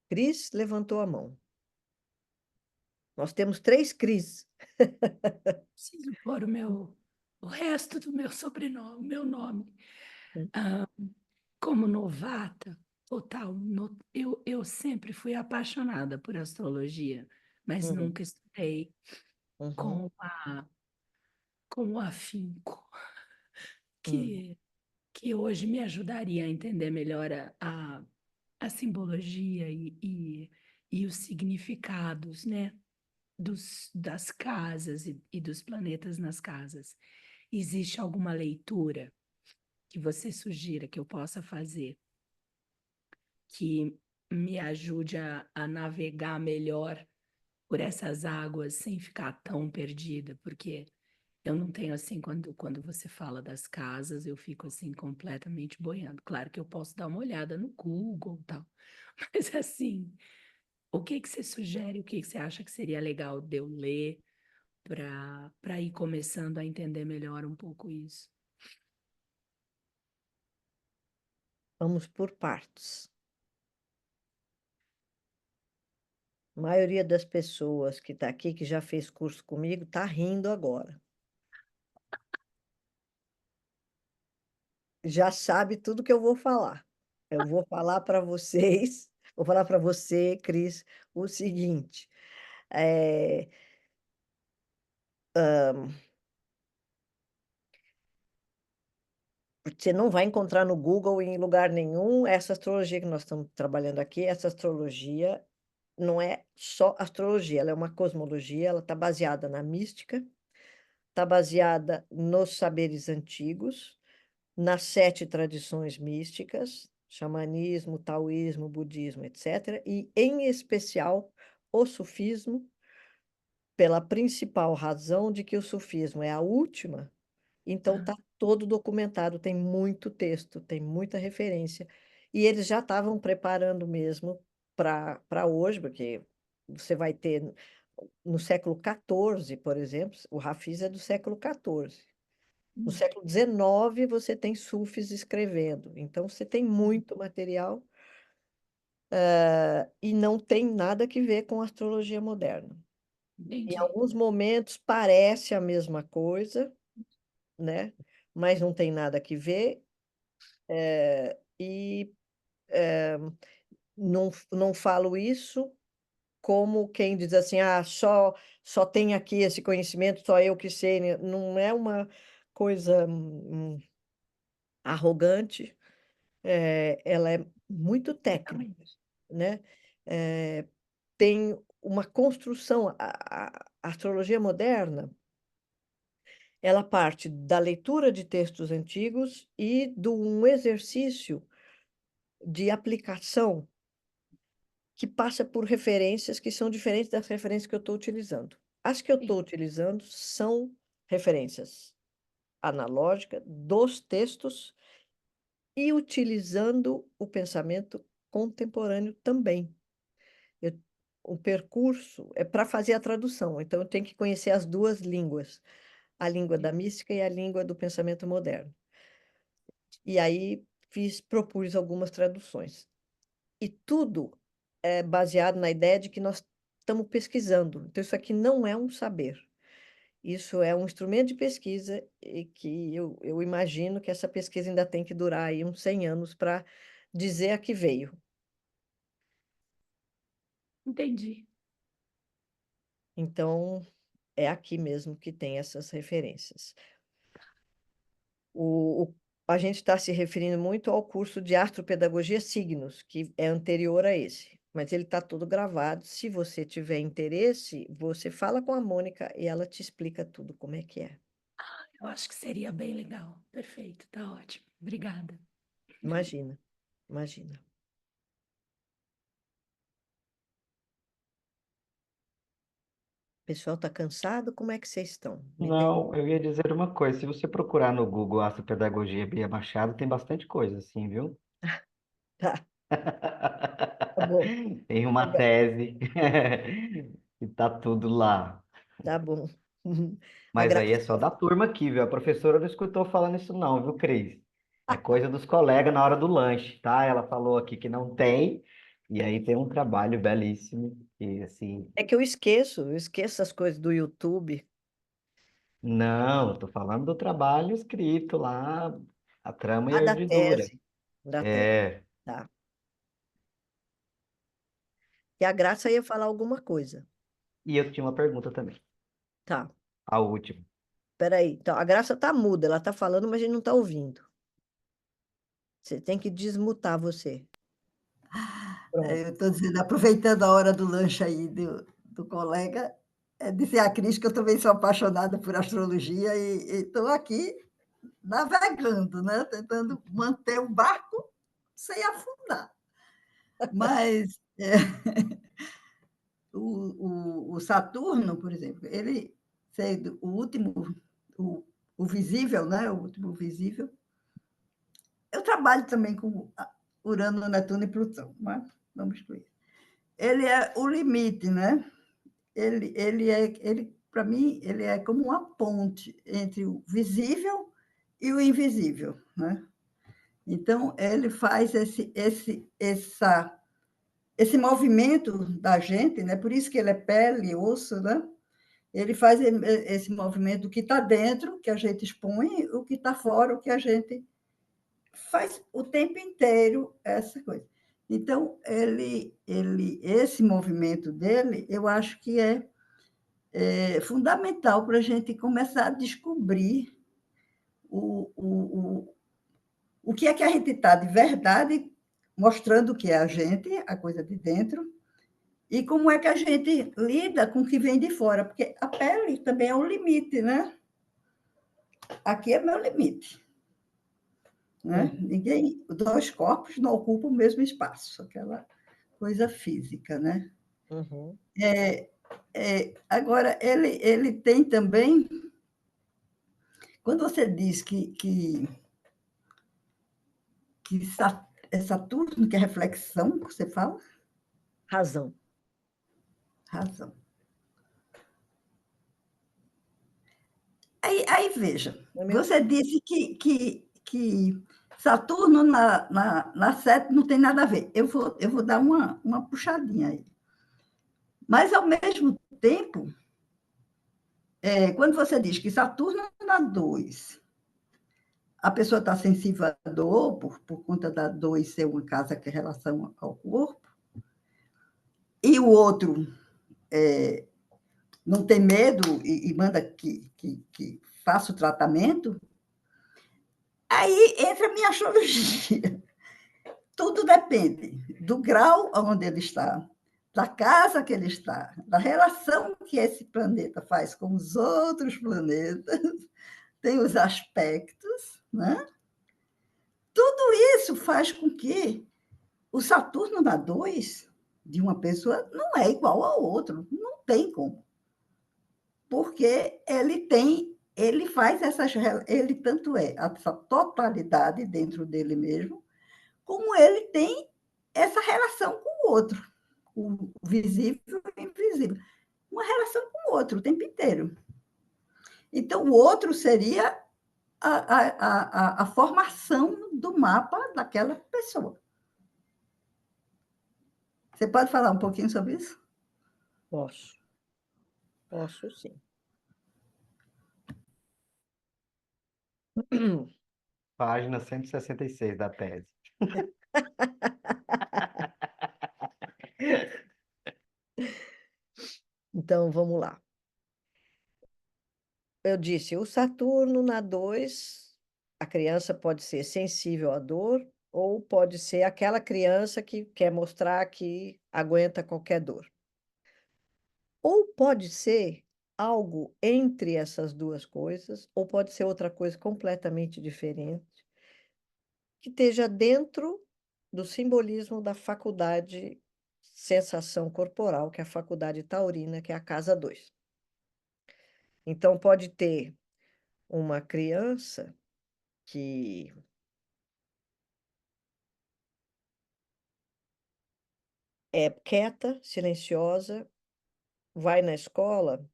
Cris levantou a mão. Nós temos 3 Cris. Preciso pôr o resto do meu sobrenome, meu nome. Ah, como novata, total, eu sempre fui apaixonada por astrologia, mas Uhum, nunca estudei uhum, com com o afinco uhum. que, que hoje me ajudaria a entender melhor a simbologia e os significados, né, das casas e dos planetas nas casas. Existe alguma leitura que você sugira que eu possa fazer que me ajude a navegar melhor por essas águas sem ficar tão perdida? Porque eu não tenho assim, quando você fala das casas, eu fico assim completamente boiando. Claro que eu posso dar uma olhada no Google e tal, mas assim, o que que você sugere, o que que você acha que seria legal de eu ler para ir começando a entender melhor um pouco isso? Vamos por partes. A maioria das pessoas que está aqui, que já fez curso comigo, está rindo agora. Já sabe tudo que eu vou falar. Eu vou falar para vocês, vou falar para você, Cris, o seguinte. é, Você não vai encontrar no Google em lugar nenhum essa astrologia que nós estamos trabalhando aqui. Essa astrologia não é só astrologia, ela é uma cosmologia, ela está baseada na mística, está baseada nos saberes antigos, nas 7 tradições místicas, xamanismo, taoísmo, budismo, etc., e, em especial, o sufismo, pela principal razão de que o sufismo é a última. Então, Ah, está todo documentado, tem muito texto, tem muita referência. E eles já estavam preparando mesmo para hoje, porque você vai ter no século XIV, por exemplo, o Hafiz é do século XIV. No século XIX, você tem sufis escrevendo. Então, você tem muito material, e não tem nada que ver com astrologia moderna. Em entendi. alguns momentos parece a mesma coisa, né? Mas não tem nada que ver. E não falo isso como quem diz assim, só tem aqui esse conhecimento, só eu que sei, né? Não é uma coisa arrogante, ela é muito técnica, Exatamente. né? Tem uma construção, a astrologia moderna, ela parte da leitura de textos antigos e de um exercício de aplicação que passa por referências que são diferentes das referências que eu estou utilizando. As que eu estou utilizando são referências analógicas dos textos e utilizando o pensamento contemporâneo também. Eu, o percurso é para fazer a tradução, então eu tenho que conhecer as duas línguas, a língua da mística e a língua do pensamento moderno. E aí propus algumas traduções. E tudo é baseado na ideia de que nós estamos pesquisando. Então, isso aqui não é um saber. Isso é um instrumento de pesquisa e que eu imagino que essa pesquisa ainda tem que durar aí uns 100 anos para dizer a que veio. Entendi. Então, é aqui mesmo que tem essas referências. A gente está se referindo muito ao curso de Astropedagogia Signos, que é anterior a esse, mas ele está todo gravado. Se você tiver interesse, você fala com a Mônica e ela te explica tudo como é que é. Eu acho que seria bem legal. Perfeito, tá ótimo. Obrigada. Imagina, imagina. O pessoal está cansado? Como é que vocês estão? Não, eu ia dizer uma coisa. Se você procurar no Google Astropedagogia Bia Machado, tem bastante coisa, assim, viu? Tá, tá bom. Tem uma Legal. tese e tá tudo lá. Tá bom. A Mas aí Graça, é só da turma aqui, viu? A professora não escutou falando isso não, viu, Cris? É coisa dos colegas na hora do lanche, tá? Ela falou aqui que não tem, e aí tem um trabalho belíssimo, e assim, é que eu esqueço as coisas do YouTube. não, eu tô falando do trabalho escrito lá, a trama e Ah, a da urdidura. tese. Da tese. É, Tá. E a Graça ia falar alguma coisa. e eu tinha uma pergunta também, Tá. a última. Peraí. Então, a Graça tá muda, ela tá falando, mas a gente não tá ouvindo. Você tem que desmutar você. Pronto. Eu estou dizendo, aproveitando a hora do lanche aí do colega, dizer a Cris que eu também sou apaixonada por astrologia e estou aqui navegando, né? Tentando manter o barco sem afundar. Mas o Saturno, por exemplo, ele sendo o último, o visível, né? O último visível. Eu trabalho também com Urano, Netuno e Plutão, mas vamos excluir. Ele é o limite, né? Ele para mim, ele é como uma ponte entre o visível e o invisível, né? Então, ele faz esse movimento da gente, né? Por isso que ele é pele, osso, né? Ele faz esse movimento do que está dentro, que a gente expõe, o que está fora, o que a gente faz o tempo inteiro essa coisa. Então, esse movimento dele, eu acho que é fundamental para a gente começar a descobrir o que é que a gente está de verdade mostrando o que é a gente, a coisa de dentro, e como é que a gente lida com o que vem de fora, porque a pele também é um limite, né? Aqui é meu limite. Né? Ninguém, dois corpos não ocupam o mesmo espaço, aquela coisa física, né? Uhum. Agora, ele tem também, quando você diz que é Saturno, que é reflexão, que você fala? Razão. Razão. Aí veja, você disse que Saturno na sete não tem nada a ver. Eu vou dar uma puxadinha aí. Mas, ao mesmo tempo, quando você diz que Saturno na 2, a pessoa está sensível à dor, por conta da 2 ser uma casa que é relação ao corpo, e o outro não tem medo e manda que faça o tratamento, aí entra a minha astrologia. Tudo depende do grau onde ele está, da casa que ele está, da relação que esse planeta faz com os outros planetas, tem os aspectos, né? Tudo isso faz com que o Saturno na 2 de uma pessoa não é igual ao outro, não tem como. Porque ele faz ele tanto é essa totalidade dentro dele mesmo, como ele tem essa relação com o outro, o visível e o invisível. Uma relação com o outro o tempo inteiro. Então, o outro seria a formação do mapa daquela pessoa. Você pode falar um pouquinho sobre isso? Posso. Posso, sim. Página 166 da tese. Então, vamos lá. Eu disse, o Saturno na 2, a criança pode ser sensível à dor ou pode ser aquela criança que quer mostrar que aguenta qualquer dor. Ou pode ser algo entre essas duas coisas, ou pode ser outra coisa completamente diferente, que esteja dentro do simbolismo da faculdade sensação corporal, que é a faculdade taurina, que é a casa 2. Então, pode ter uma criança que é quieta, silenciosa, vai na escola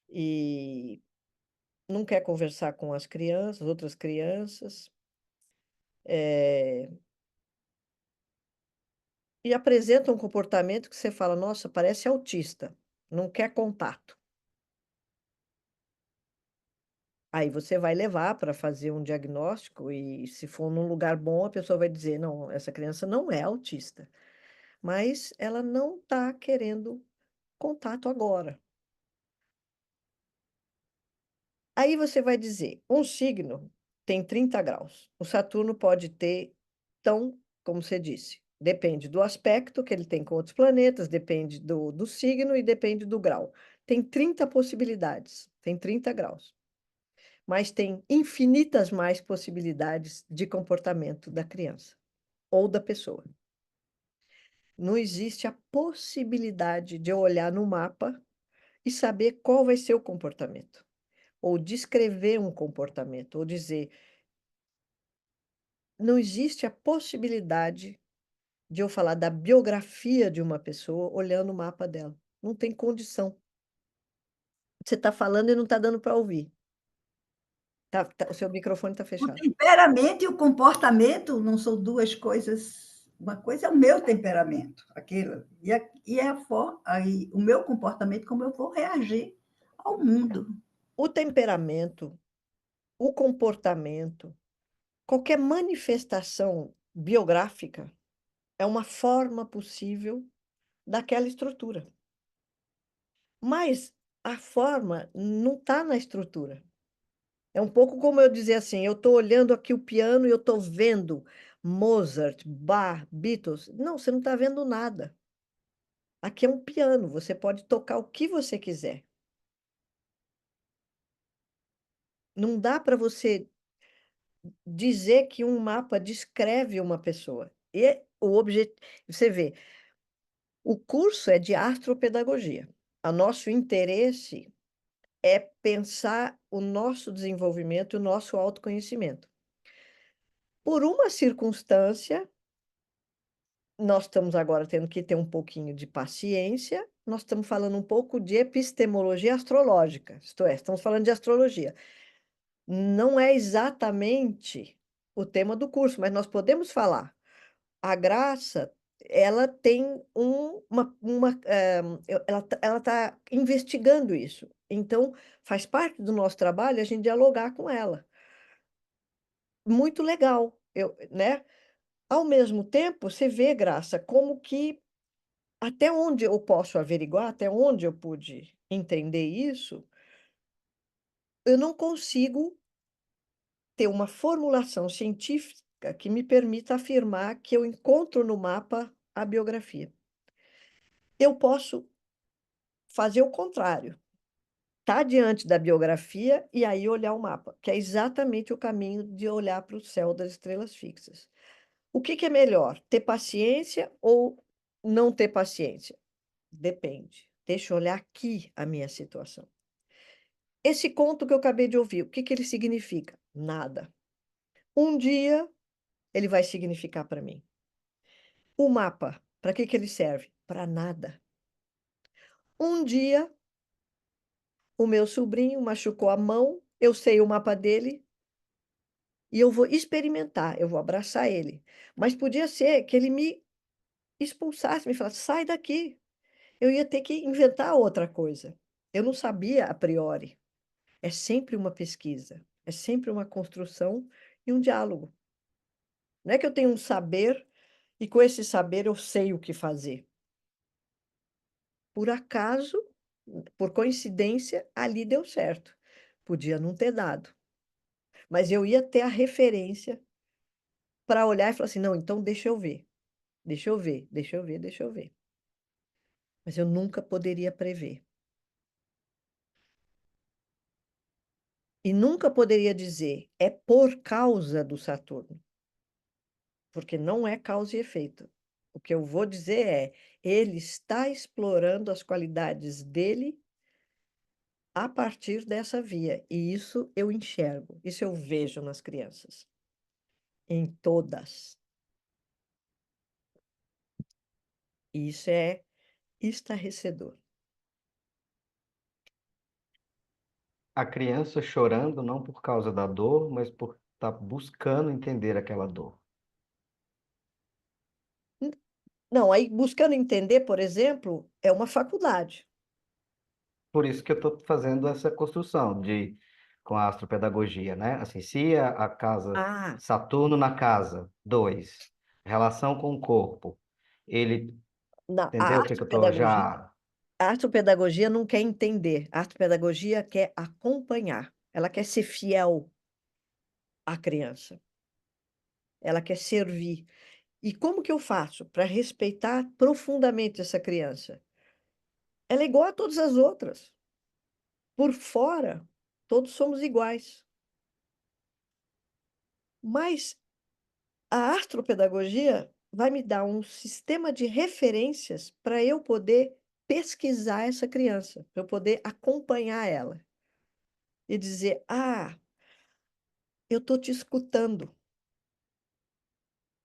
e não quer conversar com as crianças, outras crianças, e apresenta um comportamento que você fala, nossa, parece autista, não quer contato. Aí você vai levar para fazer um diagnóstico e, se for num lugar bom, a pessoa vai dizer, não, essa criança não é autista, mas ela não está querendo contato agora. Aí você vai dizer, um signo tem 30 graus. O Saturno pode ter, tão, como você disse, depende do aspecto que ele tem com outros planetas, depende do signo e depende do grau. Tem 30 possibilidades, tem 30 graus. Mas tem infinitas mais possibilidades de comportamento da criança ou da pessoa. Não existe a possibilidade de eu olhar no mapa e saber qual vai ser o comportamento, ou descrever um comportamento, ou dizer, não existe a possibilidade de eu falar da biografia de uma pessoa olhando o mapa dela. Não tem condição. Você está falando e não está dando para ouvir. O seu microfone está O fechado. temperamento e o comportamento não são duas coisas. Uma coisa é o meu temperamento, aquilo, aí, o meu comportamento, como eu vou reagir ao mundo. O temperamento, o comportamento, qualquer manifestação biográfica é uma forma possível daquela estrutura. Mas a forma não está na estrutura. É um pouco como eu dizer assim, eu estou olhando aqui o piano e eu estou vendo Mozart, Bach, Beatles. Não, você não está vendo nada. Aqui é um piano, você pode tocar o que você quiser. Não dá para você dizer que um mapa descreve uma pessoa. E o objetivo, você vê, o curso é de astropedagogia. O nosso interesse é pensar o nosso desenvolvimento, o nosso autoconhecimento. Por uma circunstância, nós estamos agora tendo que ter um pouquinho de paciência, nós estamos falando um pouco de epistemologia astrológica, isto é, estamos falando de astrologia. Não é exatamente o tema do curso, mas nós podemos falar. A Graça, ela tem ela está investigando isso. Então, faz parte do nosso trabalho a gente dialogar com ela. Muito legal, né? Ao mesmo tempo, você vê, Graça, como que até onde eu posso averiguar, até onde eu pude entender isso, eu não consigo ter uma formulação científica que me permita afirmar que eu encontro no mapa a biografia. Eu posso fazer o contrário, estar diante da biografia e aí olhar o mapa, que é exatamente o caminho de olhar para o céu das estrelas fixas. O que é melhor, ter paciência ou não ter paciência? Depende. Deixa eu olhar aqui a minha situação. Esse conto que eu acabei de ouvir, o que ele significa? Nada. Um dia ele vai significar para mim. O mapa, para que ele serve? Para nada. Um dia o meu sobrinho machucou a mão, eu sei o mapa dele e eu vou experimentar, eu vou abraçar ele. Mas podia ser que ele me expulsasse, me falasse, sai daqui. Eu ia ter que inventar outra coisa. Eu não sabia a priori. É sempre uma pesquisa, é sempre uma construção e um diálogo. Não é que eu tenho um saber e com esse saber eu sei o que fazer. Por acaso, Por coincidência, ali deu certo. Podia não ter dado. Mas eu ia ter a referência para olhar e falar assim, não, então deixa eu ver. Deixa eu ver, deixa eu ver, deixa eu ver. Mas eu nunca poderia prever. E nunca poderia dizer, é por causa do Saturno. Porque não é causa e efeito. O que eu vou dizer é, ele está explorando as qualidades dele a partir dessa via. E isso eu enxergo, isso eu vejo nas crianças. Em todas. E isso é estarrecedor. A criança chorando não por causa da dor, mas por estar buscando entender aquela dor. Não, aí buscando entender, por exemplo, é uma faculdade. Por isso que eu estou fazendo essa construção com a astropedagogia, né? Assim, se a casa Ah, Saturno na casa 2, relação com o corpo, ele, não, entendeu o que eu estou já... a artopedagogia não quer entender. A artopedagogia quer acompanhar. Ela quer ser fiel à criança. Ela quer servir. E como que eu faço para respeitar profundamente essa criança? Ela é igual a todas as outras. Por fora, todos somos iguais. Mas a astropedagogia vai me dar um sistema de referências para eu poder pesquisar essa criança, para eu poder acompanhar ela e dizer: ah, eu estou te escutando,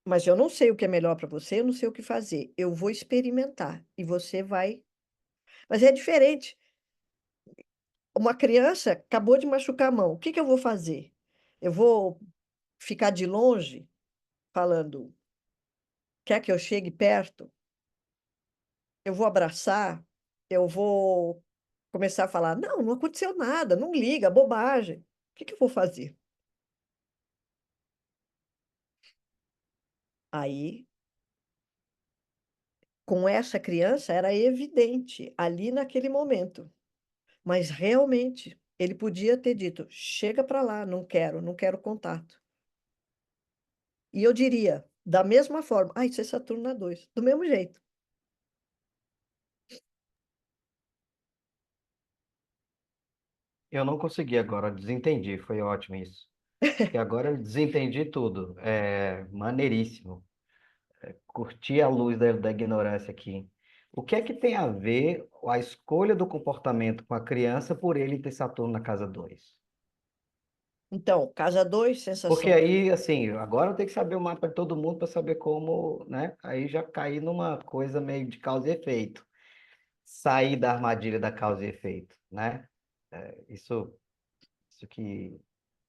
mas eu não sei o que é melhor para você, eu não sei o que fazer. Eu vou experimentar e você vai. Mas é diferente. Uma criança acabou de machucar a mão, o que que eu vou fazer? Eu vou ficar de longe falando, quer que eu chegue perto? Eu vou abraçar? Eu vou começar a falar: não, não aconteceu nada, não liga, bobagem. O que que eu vou fazer? Aí, com essa criança, era evidente ali naquele momento. Mas realmente, ele podia ter dito: chega para lá, não quero, não quero contato. E eu diria, da mesma forma: ah, isso é Saturno na 2, do mesmo jeito. Eu não consegui agora, desentendi, foi ótimo isso. Porque agora eu desentendi tudo. É maneiríssimo. Curti a luz da ignorância aqui. O que é que tem a ver a escolha do comportamento com a criança por ele ter Saturno na casa 2? Então, casa 2, Porque sensação. aí, assim, agora eu tenho que saber o mapa de todo mundo para saber como, né? Aí já caí numa coisa meio de causa e efeito. Sair da armadilha da causa e efeito, né? Isso que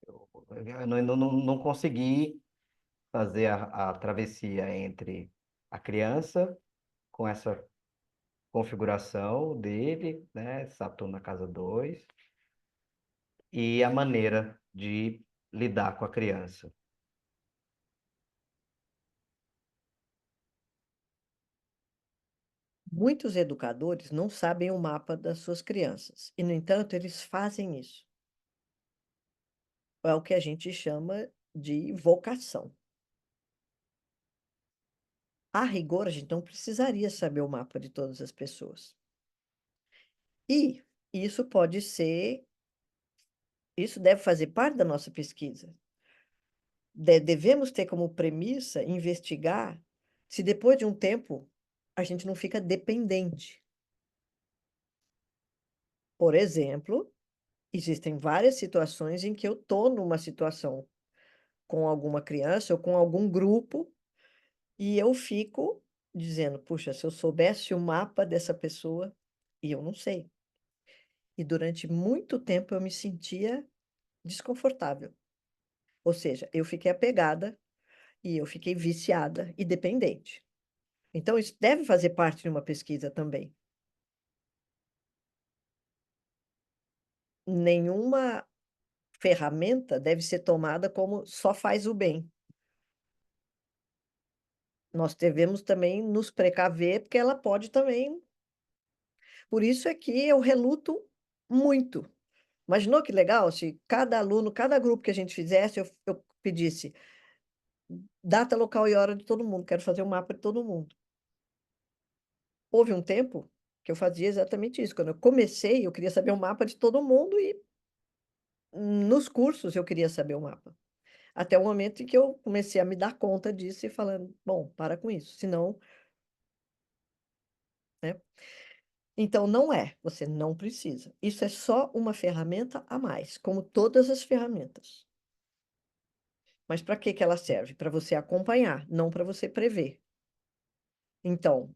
eu não consegui fazer a travessia entre a criança com essa configuração dele, né? Saturno na casa 2 e a maneira de lidar com a criança. Muitos educadores não sabem o mapa das suas crianças. E, no entanto, eles fazem isso. É o que a gente chama de vocação. A rigor, a gente não precisaria saber o mapa de todas as pessoas. E isso pode ser, isso deve fazer parte da nossa pesquisa. Devemos ter como premissa investigar se depois de um tempo a gente não fica dependente. Por exemplo, existem várias situações em que eu estou numa situação com alguma criança ou com algum grupo e eu fico dizendo, puxa, se eu soubesse o mapa dessa pessoa, e eu não sei. E durante muito tempo eu me sentia desconfortável. Ou seja, eu fiquei apegada e eu fiquei viciada e dependente. Então, isso deve fazer parte de uma pesquisa também. Nenhuma ferramenta deve ser tomada como só faz o bem. Nós devemos também nos precaver, porque ela pode também. Por isso é que eu reluto muito. Imaginou que legal se cada aluno, cada grupo que a gente fizesse, eu pedisse data, local e hora de todo mundo, quero fazer um mapa de todo mundo. Houve um tempo que eu fazia exatamente isso. Quando eu comecei, eu queria saber o mapa de todo mundo e nos cursos eu queria saber o mapa. Até o momento em que eu comecei a me dar conta disso e falando, bom, para com isso, senão, né? Então, não é, você não precisa. Isso é só uma ferramenta a mais, como todas as ferramentas. Mas para que que ela serve? Para você acompanhar, não para você prever. Então,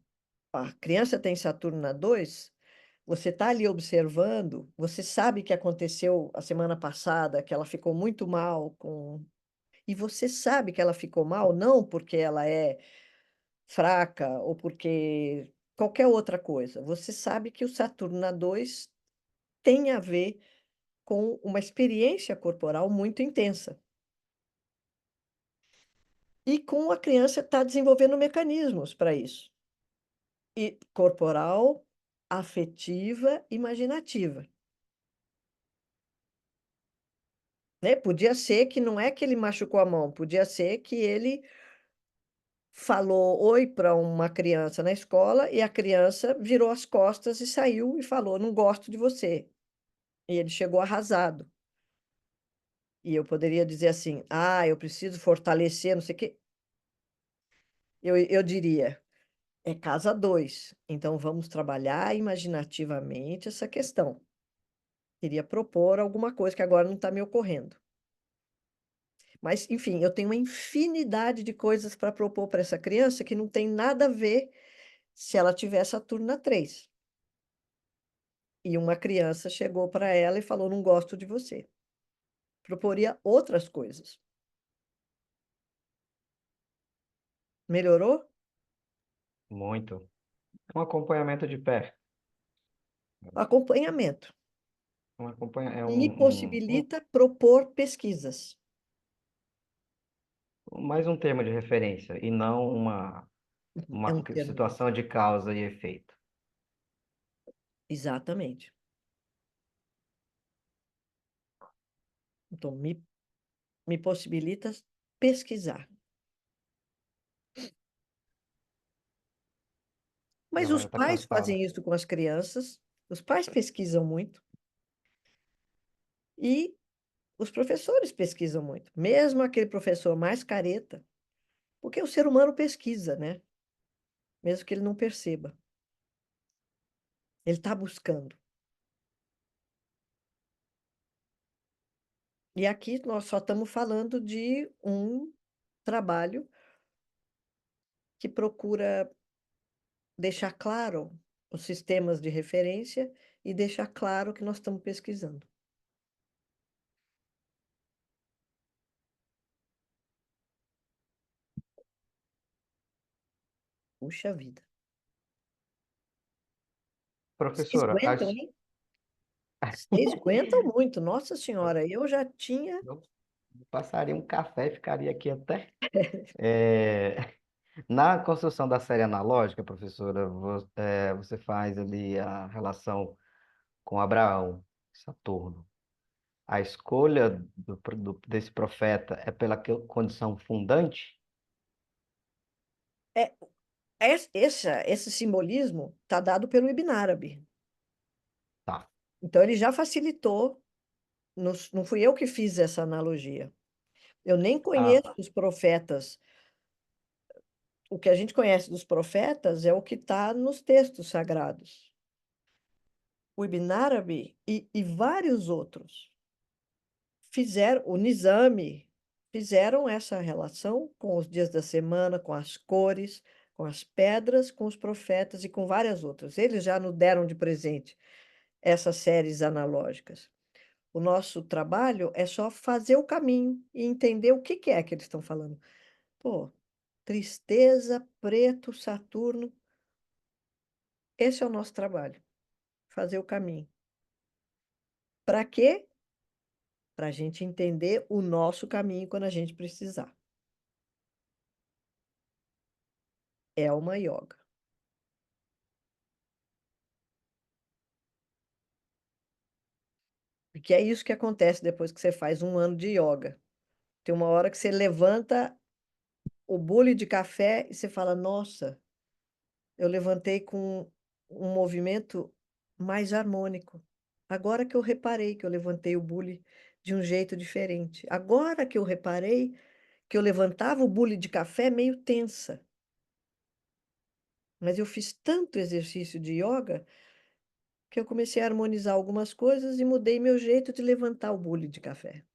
a criança tem Saturno na 2, você está ali observando, você sabe que aconteceu a semana passada, que ela ficou muito mal com. E você sabe que ela ficou mal não porque ela é fraca ou porque qualquer outra coisa. Você sabe que o Saturno na 2 tem a ver com uma experiência corporal muito intensa. E com a criança está desenvolvendo mecanismos para isso. E corporal, afetiva, imaginativa. Né? Podia ser que não é que ele machucou a mão, podia ser que ele falou oi para uma criança na escola e a criança virou as costas e saiu e falou: Não gosto de você. E ele chegou arrasado. E eu poderia dizer assim: Ah, eu preciso fortalecer, não sei o quê. Eu diria: É casa 2, então vamos trabalhar imaginativamente essa questão. Queria propor alguma coisa que agora não está me ocorrendo. Mas, enfim, eu tenho uma infinidade de coisas para propor para essa criança que não tem nada a ver se ela tiver Saturno na 3. E uma criança chegou para ela e falou: Não gosto de você. Proporia outras coisas. Melhorou? Muito. Um acompanhamento de perto. Acompanhamento. Me possibilita propor pesquisas. Mais um termo de referência e não É uma um termo. situação de causa e efeito. Exatamente. Então, me possibilita pesquisar. Mas Ela os já está pais cansada. fazem isso com as crianças, os pais pesquisam muito e os professores pesquisam muito, mesmo aquele professor mais careta, porque o ser humano pesquisa, né? Mesmo que ele não perceba. Ele está buscando. E aqui nós só estamos falando de um trabalho que procura deixar claro os sistemas de referência e deixar claro que nós estamos pesquisando. Puxa vida. Vocês Professora, aguentam, hein? Vocês aguentam muito, Nossa Senhora. Eu já tinha. eu passaria um café e ficaria aqui até. É, Na construção da série analógica, professora, você faz ali a relação com Abraão, Saturno. A escolha desse profeta é pela condição fundante? É, esse simbolismo está dado pelo Ibn Arabi. Tá. Então, ele já facilitou. Não fui eu que fiz essa analogia. Eu nem Ah, conheço os profetas. O que a gente conhece dos profetas é o que está nos textos sagrados. O Ibn Arabi e vários outros fizeram, o Nizami, fizeram essa relação com os dias da semana, com as cores, com as pedras, com os profetas e com várias outras. Eles já nos deram de presente essas séries analógicas. O nosso trabalho é só fazer o caminho e entender o que que é que eles estão falando. Pô, tristeza, preto, Saturno. Esse é o nosso trabalho, fazer o caminho. Para quê? Para a gente entender o nosso caminho quando a gente precisar. É uma yoga. Porque é isso que acontece depois que você faz um ano de yoga. Tem uma hora que você levanta o bule de café e você fala: Nossa, eu levantei com um movimento mais harmônico. Agora que eu reparei que eu levantei o bule de um jeito diferente. Agora que eu reparei que eu levantava o bule de café meio tensa. Mas eu fiz tanto exercício de yoga que eu comecei a harmonizar algumas coisas e mudei meu jeito de levantar o bule de café.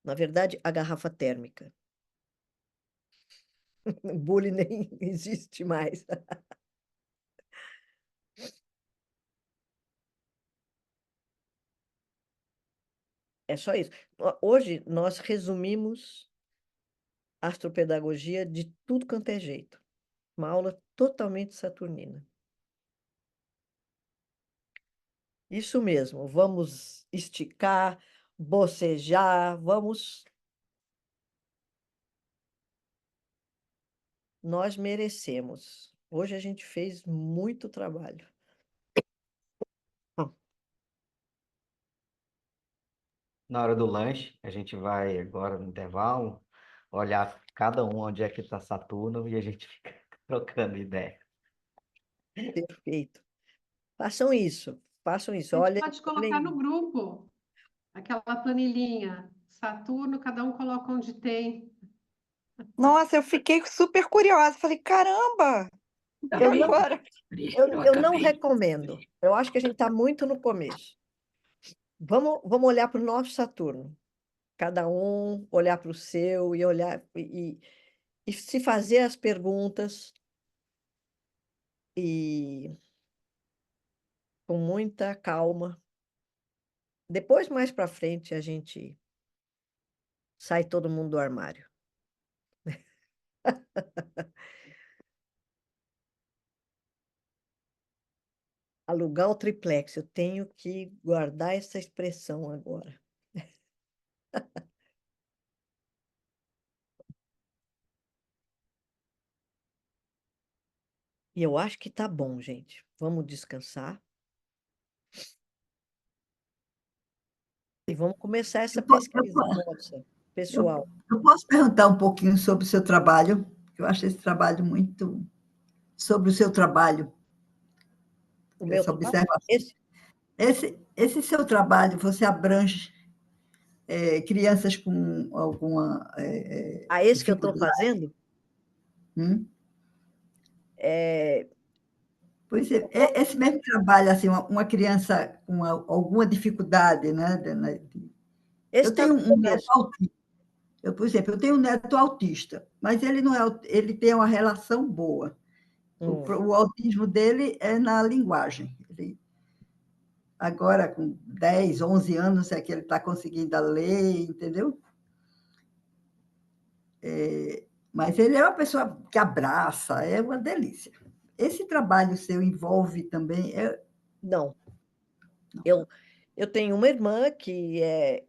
Na verdade, a garrafa térmica. O bule nem existe mais. É só isso. Hoje nós resumimos astropedagogia de tudo quanto é jeito. Uma aula totalmente saturnina. Isso mesmo, vamos esticar, bocejar, vamos. Nós merecemos. Hoje a gente fez muito trabalho. Hum, Na hora do lanche, a gente vai agora no intervalo olhar cada um onde é que está Saturno e a gente fica trocando ideia. Perfeito. Façam isso, façam isso. A gente Olhem, pode colocar no olhem. grupo aquela planilhinha. Saturno, cada um coloca onde tem. Nossa, eu fiquei super curiosa. Falei, caramba! E Eu não, agora? eu não recomendo. Eu acho que a gente está muito no começo. Vamos olhar para o nosso Saturno. Cada um olhar para o seu e olhar e se fazer as perguntas e com muita calma. Depois, mais para frente, a gente sai todo mundo do armário. Alugar o triplex. Eu tenho que guardar essa expressão agora. E eu acho que tá bom, gente. Vamos descansar e vamos começar essa Eu, po- eu, pesquisa po- nossa, eu, pessoal. eu posso perguntar um pouquinho sobre o seu trabalho? Eu acho esse trabalho muito. Sobre o seu trabalho, O meu essa trabalho, observação. Esse seu trabalho, você abrange crianças com alguma esse que eu estou dificuldade? fazendo, Hum? é, Pois é, eu tô- esse mesmo trabalho, assim, uma criança com alguma dificuldade, né? esse Eu está tenho no um neto começo. autista. Por exemplo, eu tenho um neto autista, mas ele não é, ele tem uma relação boa. Hum. O autismo dele é na linguagem. Ele, agora, com 10, 11 anos, é que ele está conseguindo ler, entendeu? Mas ele é uma pessoa que abraça, é uma delícia. Esse trabalho seu envolve também. Não, eu, eu tenho uma irmã que é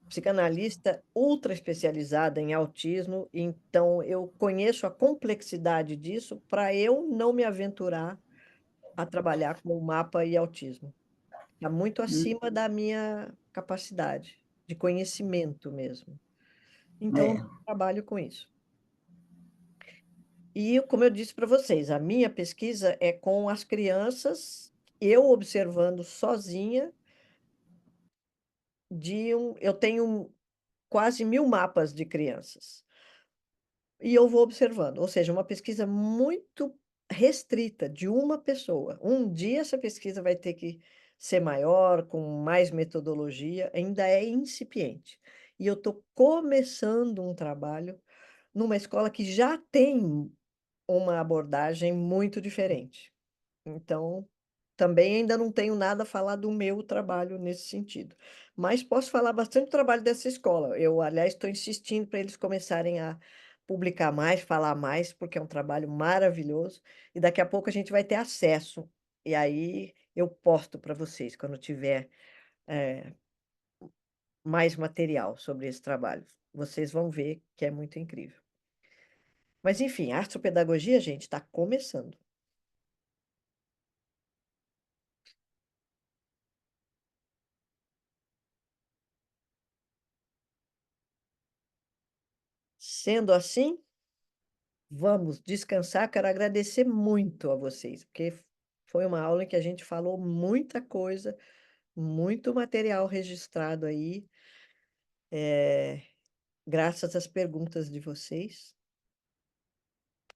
psicanalista ultra especializada em autismo, então eu conheço a complexidade disso para eu não me aventurar a trabalhar com mapa e autismo. Está muito acima da minha capacidade de conhecimento mesmo. Então, eu É, não trabalho com isso. E, como eu disse para vocês, a minha pesquisa é com as crianças, eu observando sozinha, eu tenho quase 1.000 mapas de crianças. E eu vou observando, ou seja, uma pesquisa muito restrita de uma pessoa. Um dia essa pesquisa vai ter que ser maior, com mais metodologia, ainda é incipiente. E eu estou começando um trabalho numa escola que já tem uma abordagem muito diferente. Então, também ainda não tenho nada a falar do meu trabalho nesse sentido. Mas posso falar bastante do trabalho dessa escola. Eu, aliás, estou insistindo para eles começarem a publicar mais, falar mais, porque é um trabalho maravilhoso. E daqui a pouco a gente vai ter acesso. E aí eu posto para vocês quando tiver mais material sobre esse trabalho. Vocês vão ver que é muito incrível. Mas, enfim, a astropedagogia, gente, está começando. Sendo assim, vamos descansar. Quero agradecer muito a vocês, porque foi uma aula em que a gente falou muita coisa, muito material registrado aí, graças às perguntas de vocês.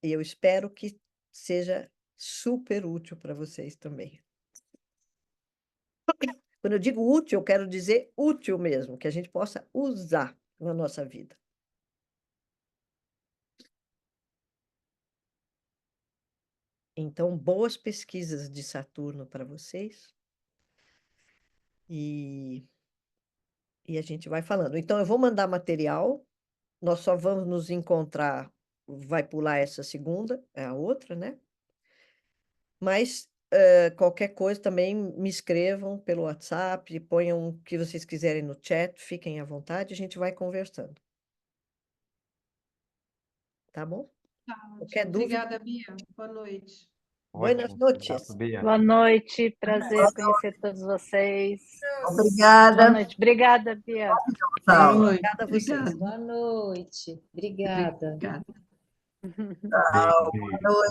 E eu espero que seja super útil para vocês também. Quando eu digo útil, eu quero dizer útil mesmo, que a gente possa usar na nossa vida. Então, boas pesquisas de Saturno para vocês. E a gente vai falando. Então, eu vou mandar material. Nós só vamos nos encontrar, vai pular essa segunda, é a outra, né? Mas qualquer coisa também me escrevam pelo WhatsApp, ponham o que vocês quiserem no chat, fiquem à vontade, a gente vai conversando. Tá bom? Tá Qualquer ótimo. dúvida? Obrigada, Bia. Boa noite. Buenas Ótimo. noches. Obrigado, Bia. Boa noite, prazer conhecer todos vocês. Boa Obrigada. noite. Obrigada, Bia. Tchau. Obrigada a vocês. Obrigada. Boa noite. Obrigada. Obrigada. Beijo, beijo. Boa noite.